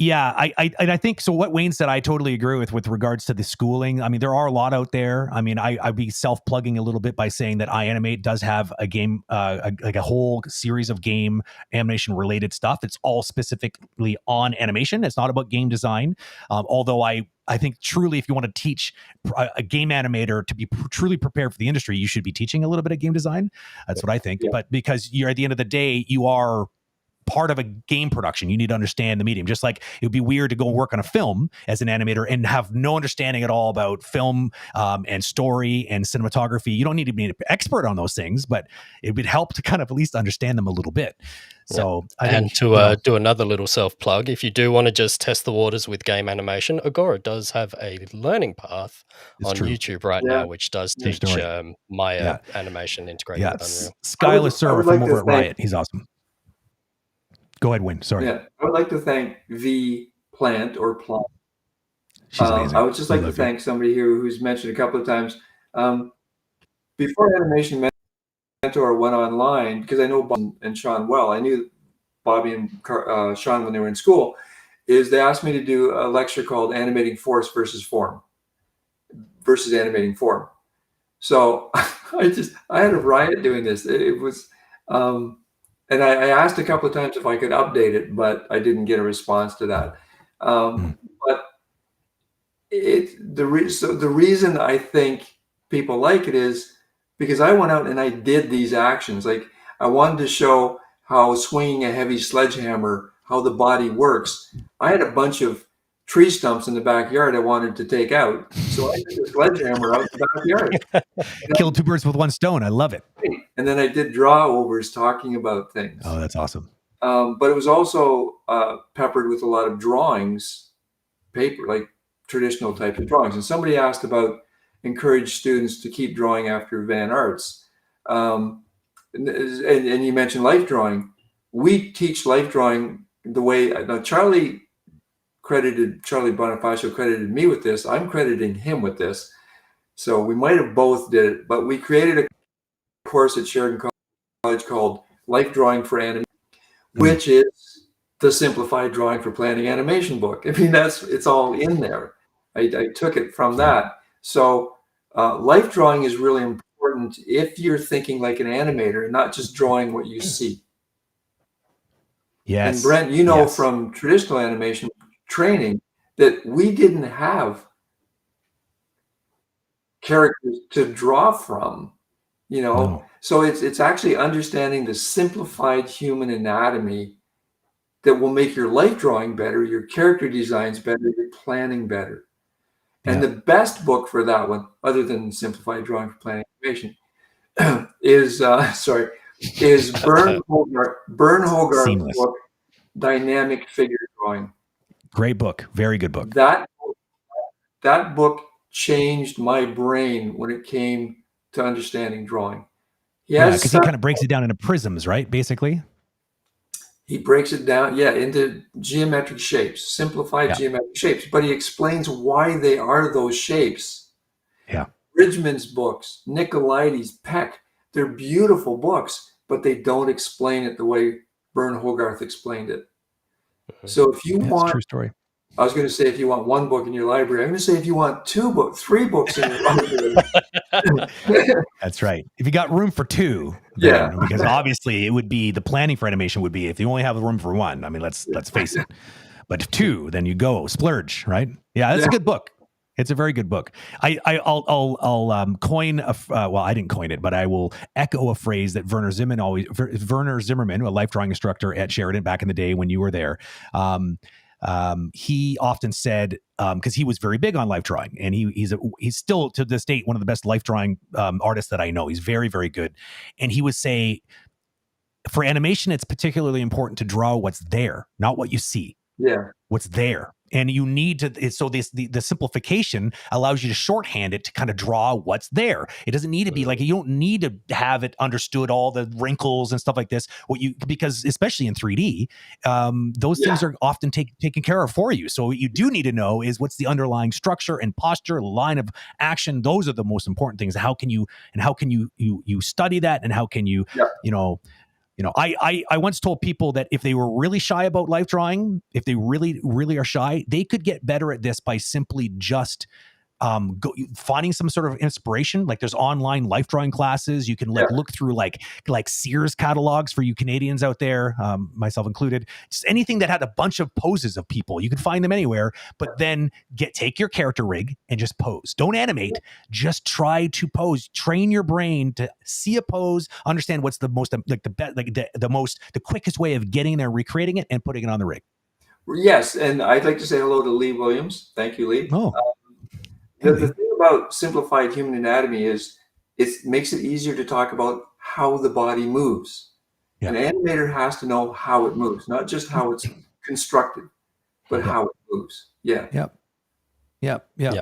I think so. What Wayne said, I totally agree with regards to the schooling. I mean, there are a lot out there. I mean, I'd be self-plugging a little bit by saying that iAnimate does have a game, like a whole series of game animation related stuff. It's all specifically on animation. It's not about game design. Although I I think truly, if you want to teach a game animator to be truly prepared for the industry, you should be teaching a little bit of game design. That's what I think. Yeah. But because you're at the end of the day, you are part of a game production. You need to understand the medium. Just like it would be weird to go work on a film as an animator and have no understanding at all about film and story and cinematography. You don't need to be an expert on those things, but it would help to kind of at least understand them a little bit. So I think, to do another little self plug, if you do want to just test the waters with game animation, Agora does have a learning path on YouTube right now, which does teach Maya animation integrated with Unreal. Skylar Sir from over at Riot, he's awesome. Go ahead, Wayne. Sorry. Yeah, I would like to thank V Plant or Plant. She's amazing. I would just like to thank somebody here who's mentioned a couple of times. Before Animation Mentor went online, because I know Bob and Sean well, I knew Bobby and Sean when they were in school, is they asked me to do a lecture called Animating Force versus Animating Form. So I had a riot doing this. It was... and I asked a couple of times if I could update it, but I didn't get a response to that. But the reason I think people like it is because I went out and I did these actions. Like I wanted to show how swinging a heavy sledgehammer, how the body works. I had a bunch of tree stumps in the backyard I wanted to take out. So I did the sledgehammer out in the backyard. Killed two birds with one stone. I love it. And then I did draw-overs talking about things. Oh, that's awesome. But it was also peppered with a lot of drawings, paper, like traditional types of drawings. And somebody asked about encourage students to keep drawing after VanArts. And you mentioned life drawing. We teach life drawing the way, now Charlie Bonifacio credited me with this. I'm crediting him with this. So we might have both did it, but we created a course at Sheridan College called Life Drawing for Animation, which is the simplified drawing for planning animation book. I mean, it's all in there. I took it from that. So life drawing is really important if you're thinking like an animator, not just drawing what you see. Yes. And Brent, you know from traditional animation training that we didn't have characters to draw from, you know. No. So it's actually understanding the simplified human anatomy that will make your life drawing better, your character designs better, your planning better. And the best book for that one, other than Simplified Drawing for Planning Animation, is Bern Hogarth's book, Dynamic Figure Drawing. Great book. Very good book. That book changed my brain when it came to understanding drawing. Because he kind of breaks it down into prisms, right? Basically. He breaks it down, into geometric shapes, simplified geometric shapes, but he explains why they are those shapes. Yeah. Bridgman's books, Nicolaides, Peck, they're beautiful books, but they don't explain it the way Bern Hogarth explained it. So if you want, true story. I was going to say if you want one book in your library, I'm going to say if you want 3 books in your library. That's right. If you got room for 2, then, because obviously it would be the planning for animation would be if you only have room for 1. I mean, let's face it. But 2, then you go splurge, right? Yeah, that's a good book. It's a very good book. I'll coin I didn't coin it, but I will echo a phrase that Werner Zimmerman, a life drawing instructor at Sheridan back in the day when you were there. He often said, because he was very big on life drawing, and he's still to this date one of the best life drawing artists that I know. He's very, very good. And he would say, for animation, it's particularly important to draw what's there, not what you see. Yeah. What's there. And you need to, so the simplification allows you to shorthand it to kind of draw what's there. It doesn't need to be like, you don't need to have it understood, all the wrinkles and stuff like this. Because especially in 3D, those things are often taken care of for you. So what you do need to know is what's the underlying structure and posture, line of action. Those are the most important things. How can you study that, and how can you, I once told people that if they were really shy about life drawing, if they really, really are shy, they could get better at this by simply just finding some sort of inspiration. Like there's online life drawing classes. You can look through like Sears catalogs for you Canadians out there, myself included. Just anything that had a bunch of poses of people. You can find them anywhere, but then take your character rig and just pose. Don't animate. Just try to pose. Train your brain to see a pose, understand what's the most the quickest way of getting there, recreating it, and putting it on the rig. Yes, and I'd like to say hello to Lee Williams. Thank you, Lee. Oh. The thing about simplified human anatomy is it makes it easier to talk about how the body moves. Yeah. An animator has to know how it moves, not just how it's constructed, but how it moves. Yeah. Yep.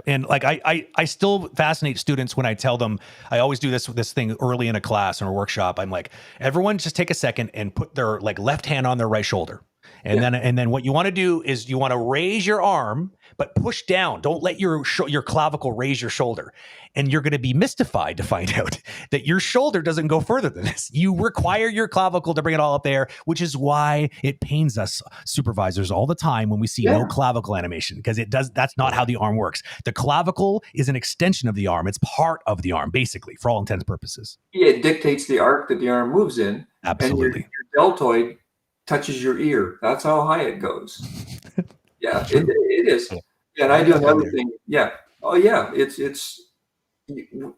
And like I still fascinate students when I tell them, I always do this thing early in a class or a workshop. I'm like, everyone just take a second and put their like left hand on their right shoulder. And then what you want to do is you want to raise your arm, but push down. Don't let your clavicle raise your shoulder. And you're going to be mystified to find out that your shoulder doesn't go further than this. You require your clavicle to bring it all up there, which is why it pains us supervisors all the time when we see no clavicle animation, because that's not how the arm works. The clavicle is an extension of the arm. It's part of the arm, basically, for all intents and purposes. Yeah, it dictates the arc that the arm moves in. Absolutely. And your deltoid touches your ear. That's how high it goes. Yeah, it is. Yeah, and I do another thing. Yeah. Oh yeah.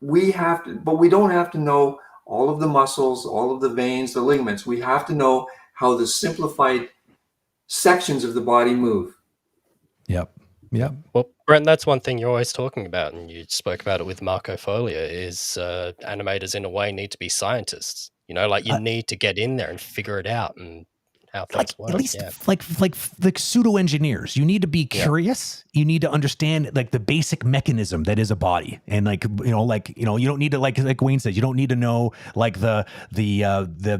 We have to, but we don't have to know all of the muscles, all of the veins, the ligaments. We have to know how the simplified sections of the body move. Yep. Well, Brent, that's one thing you're always talking about, and you spoke about it with Marco Folia, is animators in a way need to be scientists. You know, like you need to get in there and figure it out and how things work. At least like pseudo engineers, you need to be curious. You need to understand like the basic mechanism that is a body, and you don't need to like Wayne said, you don't need to know like the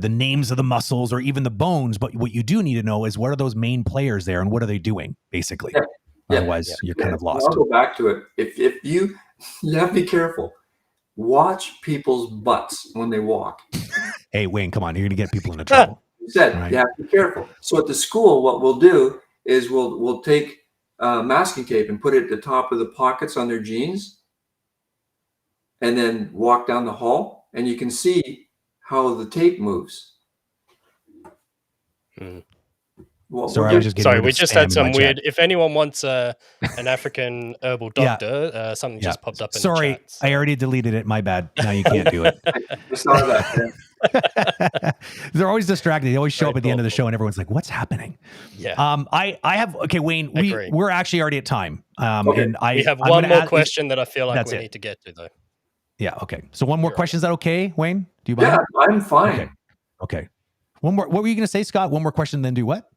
names of the muscles or even the bones. But what you do need to know is what are those main players there and what are they doing basically. Otherwise, you're kind of lost. I'll go back to it. If you have to be careful. Watch people's butts when they walk. Hey Wayne, come on, you're gonna get people into trouble. Said you have to be careful. So at the school, what we'll do is we'll take masking tape and put it at the top of the pockets on their jeans, and then walk down the hall, and you can see how the tape moves. Well, sorry, we just had some weird. If anyone wants an African herbal doctor, something just popped up in the chat. I already deleted it. My bad. Now you can't do it. I saw that. They're always distracted. They always show up at the end of the show, and everyone's like, "What's happening?" Yeah. I have. Okay, Wayne. We're actually already at time. And we have one more question that I feel like we need to get to, though. Yeah. Okay. So one more question. Is that okay, Wayne? Do you mind? Yeah, I'm fine. Okay. One more. What were you going to say, Scott? One more question, then do what?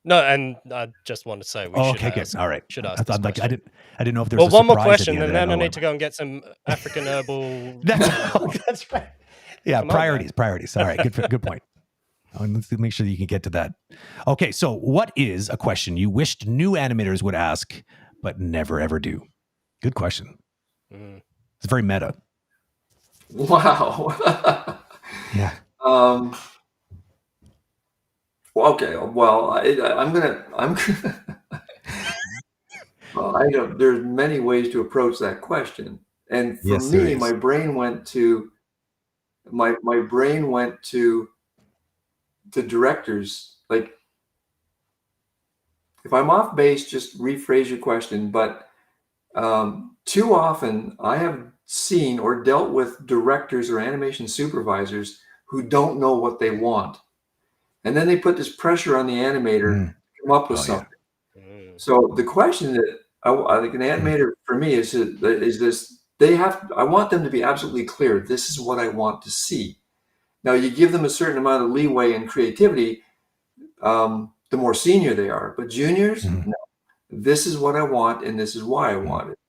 No, and I just want to say we should. Okay, good. All right. Should ask. I didn't know if there was. Well, one more question, and then I need to go and get some African herbal. That's right. Yeah, priorities. All right, good point. Let's make sure that you can get to that. Okay, so what is a question you wished new animators would ask but never ever do? Good question. It's very meta. Wow. Yeah. Okay. Well, I'm gonna. Well, there's many ways to approach that question, and for me, my brain went to directors. Like, if I'm off base, just rephrase your question. But too often, I have seen or dealt with directors or animation supervisors who don't know what they want. And then they put this pressure on the animator to come up with something. Yeah. So the question that I think an animator for me is this: I want them to be absolutely clear. This is what I want to see. Now you give them a certain amount of leeway and creativity, the more senior they are. But juniors, no. This is what I want, and this is why I want it.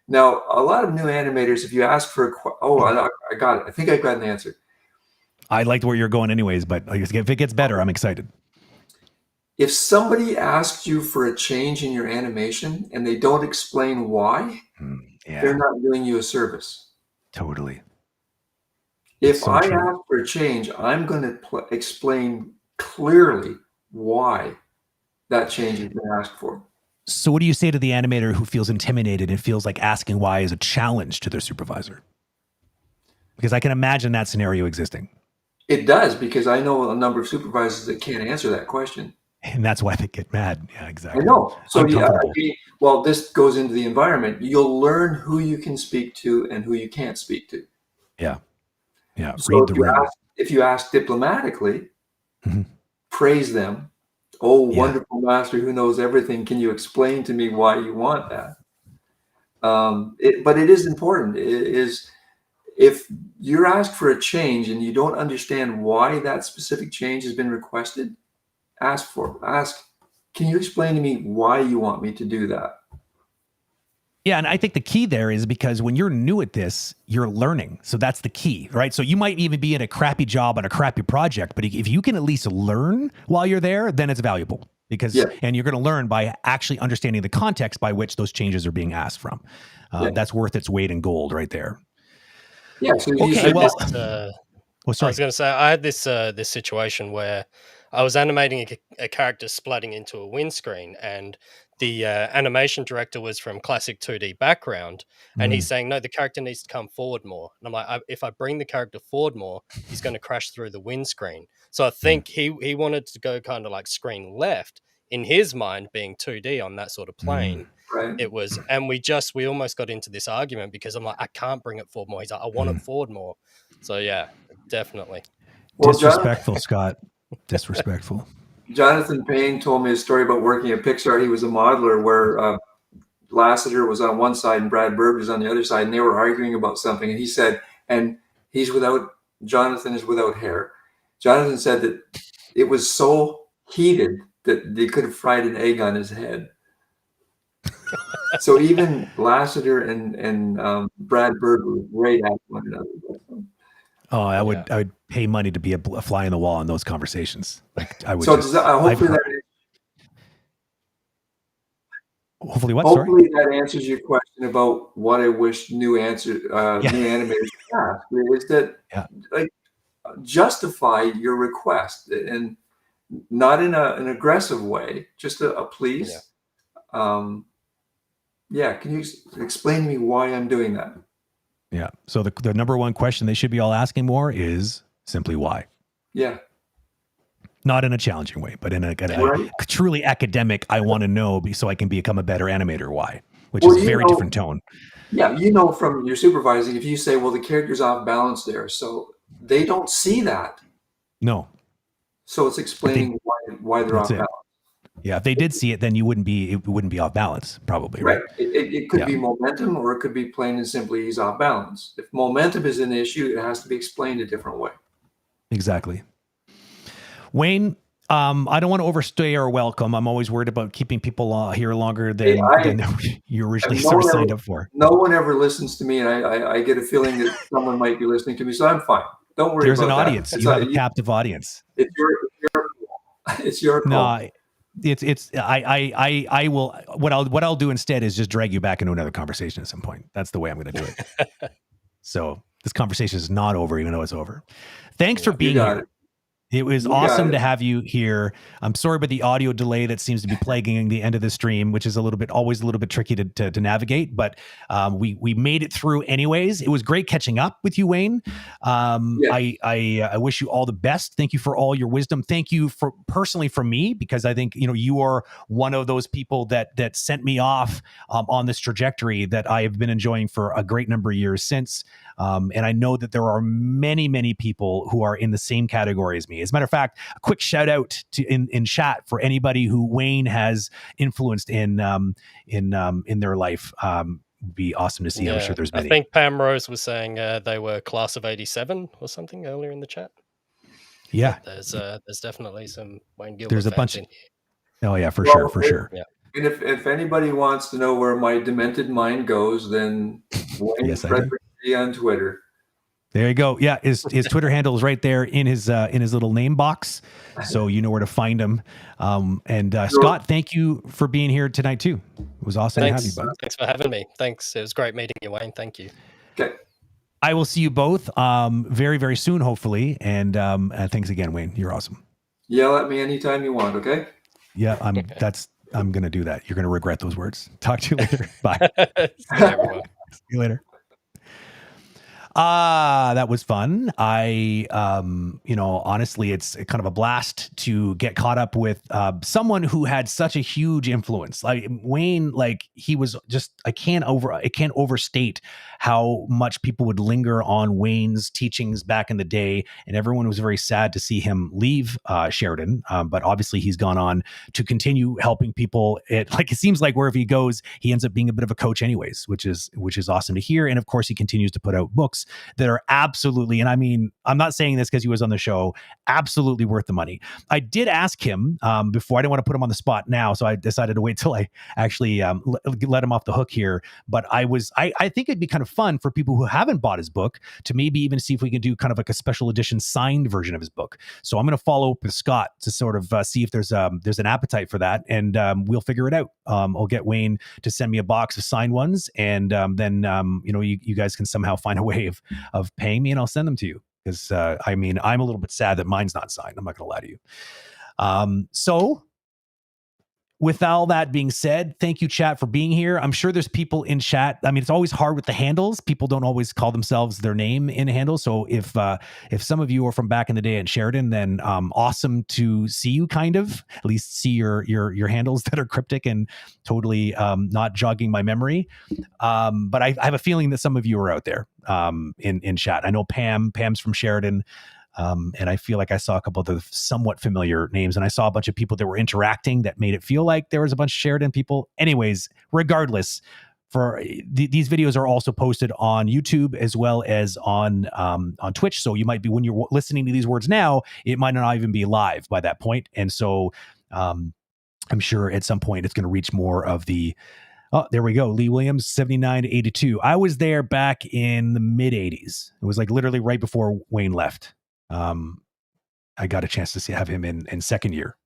Now, a lot of new animators, if you ask for I got it. I think I've got an answer. I liked where you're going anyways, but if it gets better, I'm excited. If somebody asks you for a change in your animation and they don't explain why, they're not doing you a service. Totally. If I ask for a change, I'm going to explain clearly why that change has been asked for. So what do you say to the animator who feels intimidated and feels like asking why is a challenge to their supervisor? Because I can imagine that scenario existing. It does, because I know a number of supervisors that can't answer that question. And that's why they get mad. Yeah, exactly. I know. So yeah, Uncomfortable. well, this goes into the environment. You'll learn who you can speak to and who you can't speak to. Yeah. Yeah. So Read the room. if you ask diplomatically, Mhm. praise them. Oh, Yeah. wonderful master who knows everything. Can you explain to me why you want that? But it is important. It is, if you're asked for a change and you don't understand why that specific change has been requested, ask, can you explain to me why you want me to do that? Yeah, and I think the key there is because when you're new at this, you're learning. So that's the key, right? So you might even be in a crappy job on a crappy project, but if you can at least learn while you're there, then it's valuable because, and you're going to learn by actually understanding the context by which those changes are being asked from. That's worth its weight in gold right there. Yeah. So okay. Well, sorry. I was going to say, I had this this situation where I was animating a character splitting into a windscreen, and the animation director was from classic 2D background, and he's saying, no, the character needs to come forward more. And I'm like, if I bring the character forward more, he's going to crash through the windscreen. So I think he wanted to go kind of like screen left in his mind, being 2D on that sort of plane. Right. It was, and we almost got into this argument because I'm like, I can't bring it forward more. He's like, I want it forward more. So yeah, definitely. Well, disrespectful, Scott. Disrespectful. Jonathan Payne told me a story about working at Pixar. He was a modeler where Lasseter was on one side and Brad Bird was on the other side, and they were arguing about something. And he said, and Jonathan is without hair. Jonathan said that it was so heated that they could have fried an egg on his head. So even Lasseter and Brad Bird were right at one another. Oh, I would pay money to be a fly in the wall in those conversations. Like I would. So hopefully that answers your question about what I wish new animators ask. Is that like justify your request, and not in an aggressive way, just a please. Can you explain to me why I'm doing that? Yeah. So the number one question they should be all asking more is simply why. Yeah. Not in a challenging way, but in a truly academic, I want to know so I can become a better animator. Why? Which is a very different tone. Yeah. From your supervising, if you say, well, the character's off balance there, so they don't see that. No. So it's explaining why they're off balance. Yeah, if they did see it, then it wouldn't be off balance, probably. Right. It could be momentum, or it could be plain and simply he's off balance. If momentum is an issue, it has to be explained a different way. Exactly. Wayne, I don't want to overstay our welcome. I'm always worried about keeping people here longer than you originally signed up for. No one ever listens to me, and I get a feeling that someone might be listening to me, so I'm fine. Don't worry. There's about an audience. That. You have a captive audience. It's your call. No, I will. What I'll do instead is just drag you back into another conversation at some point. That's the way I'm going to do it. So this conversation is not over, even though it's over. Thanks for being here. It was awesome to have you here. I'm sorry about the audio delay that seems to be plaguing the end of the stream, which is always a little bit tricky to navigate, but we made it through anyways. It was great catching up with you, Wayne. I wish you all the best. Thank you for all your wisdom. Thank you for personally for me, because I think, you are one of those people that sent me off on this trajectory that I have been enjoying for a great number of years since. And I know that there are many, many people who are in the same category as me. As a matter of fact, a quick shout out in chat for anybody who Wayne has influenced in their life. Would be awesome to see. I'm sure there's many. I think Pam Rose was saying they were class of 87 or something earlier in the chat. Yeah, there's definitely some Wayne Gilbert. There's a bunch. Oh yeah, for sure. Yeah. And if anybody wants to know where my demented mind goes, then Wayne Frederick on Twitter. There you go. Yeah, his Twitter handle is right there in his little name box, so you know where to find him. Scott, thank you for being here tonight too. It was awesome to have you, bud. Thanks for having me. Thanks. It was great meeting you, Wayne. Thank you. Okay. I will see you both very, very soon, hopefully. And thanks again, Wayne. You're awesome. Yell at me anytime you want. Okay. Yeah, I'm going to do that. You're going to regret those words. Talk to you later. Bye. See you, everyone. See you later. That was fun. Honestly, it's kind of a blast to get caught up with someone who had such a huge influence. Like Wayne, like he was just, I can't overstate how much people would linger on Wayne's teachings back in the day. And everyone was very sad to see him leave Sheridan. But obviously he's gone on to continue helping people. It seems like wherever he goes, he ends up being a bit of a coach anyways, which is awesome to hear. And of course he continues to put out books that are absolutely, and I mean, I'm not saying this because he was on the show, absolutely worth the money. I did ask him before. I didn't want to put him on the spot now, so I decided to wait till I actually let him off the hook here. But I think it'd be kind of fun for people who haven't bought his book to maybe even see if we can do kind of like a special edition signed version of his book. So I'm going to follow up with Scott to sort of see if there's an appetite for that, and we'll figure it out. I'll get Wayne to send me a box of signed ones, and then you guys can somehow find a way of paying me, and I'll send them to you. Because I mean, I'm a little bit sad that mine's not signed. I'm not going to lie to you. So with all that being said, thank you, chat, for being here. I'm sure there's people in chat. I mean, it's always hard with the handles. People don't always call themselves their name in handles. So if some of you are from back in the day at Sheridan, then awesome to see you, kind of at least see your handles that are cryptic and totally not jogging my memory. But I have a feeling that some of you are out there in chat. I know Pam's from Sheridan. And I feel like I saw a couple of the somewhat familiar names, and I saw a bunch of people that were interacting that made it feel like there was a bunch of Sheridan people. Anyways, regardless, these videos are also posted on YouTube as well as on Twitch. So you might be, when you're listening to these words now, it might not even be live by that point. And so I'm sure at some point it's going to reach more of the. Oh, there we go. Lee Williams, 79 to 82. I was there back in the mid 80s. It was like literally right before Wayne left. I got a chance to have him in second year.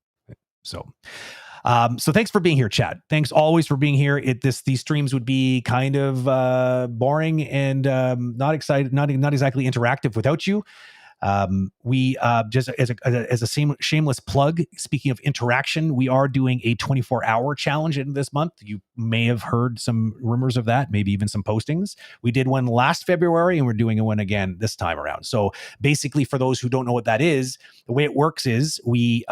So thanks for being here, Chad. Thanks always for being here. These streams would be kind of boring and not excited, not exactly interactive without you. We just as a shameless plug, speaking of interaction, we are doing a 24-hour challenge in this month. You may have heard some rumors of that, maybe even some postings. We did one last February, and we're doing one again this time around. So basically, for those who don't know what that is, the way it works is we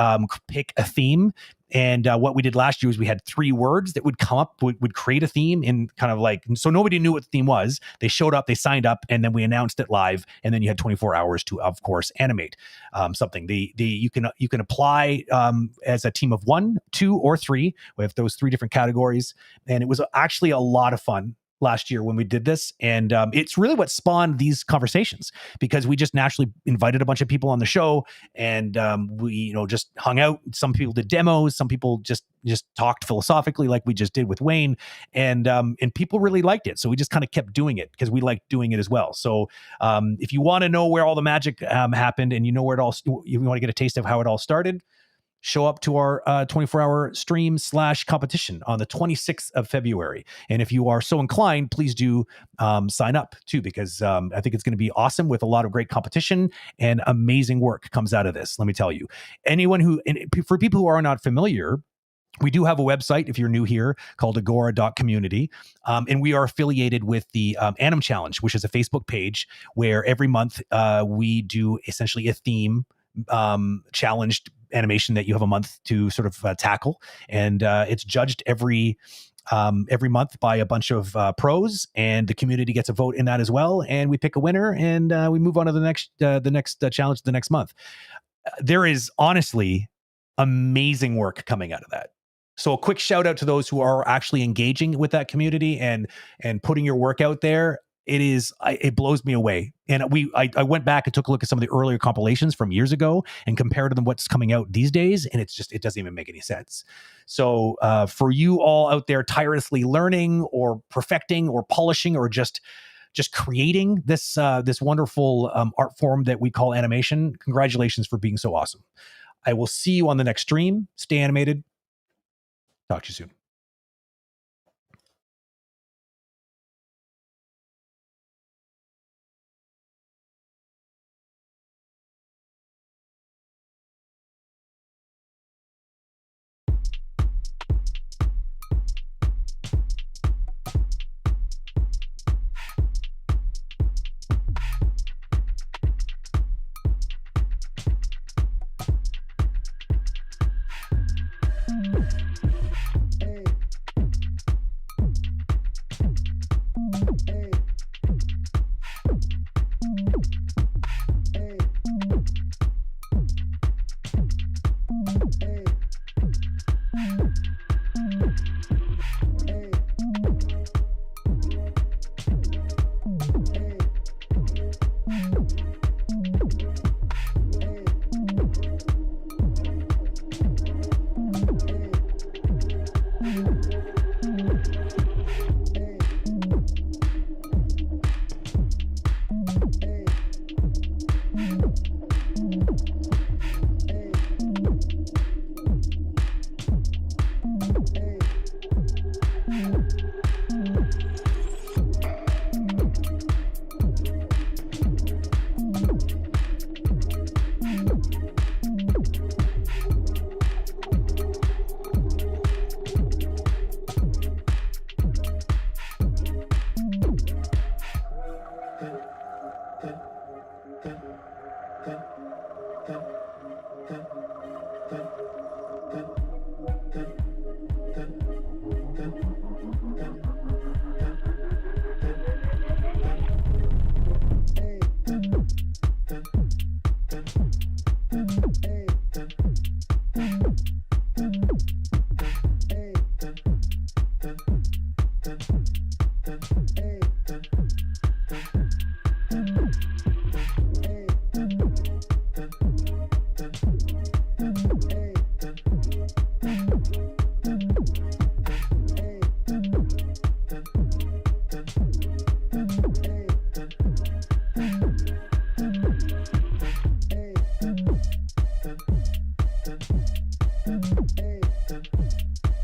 pick a theme. And what we did last year was we had 3 words that would come up, would create a theme in kind of like, so nobody knew what the theme was. They showed up, they signed up, and then we announced it live. And then you had 24 hours to, of course, animate something. You can apply as a team of 1, 2, or 3. We have those 3 different categories. And it was actually a lot of fun last year when we did this. And it's really what spawned these conversations, because we just naturally invited a bunch of people on the show, and we just hung out. Some people did demos, some people just talked philosophically like we just did with Wayne, and people really liked it. So we just kind of kept doing it because we liked doing it as well. So if you want to know where all the magic happened, and you know where it all, you want to get a taste of how it all started, show up to our 24-hour stream / competition on the 26th of February. And if you are so inclined, please do sign up too, because I think it's going to be awesome with a lot of great competition, and amazing work comes out of this. Let me tell you, for people who are not familiar, we do have a website, if you're new here, called Agora.Community. And we are affiliated with the Anim Challenge, which is a Facebook page where every month we do essentially a theme challenged animation that you have a month to sort of tackle. And it's judged every month by a bunch of pros, and the community gets a vote in that as well. And we pick a winner, and we move on to the next challenge the next month. There is honestly amazing work coming out of that. So a quick shout out to those who are actually engaging with that community and putting your work out there. It blows me away. And I went back and took a look at some of the earlier compilations from years ago and compared to them what's coming out these days, and it doesn't even make any sense. So for you all out there tirelessly learning or perfecting or polishing or just creating this wonderful art form that we call animation, congratulations for being so awesome. I will see you on the next stream. Stay animated. Talk to you soon.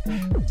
you.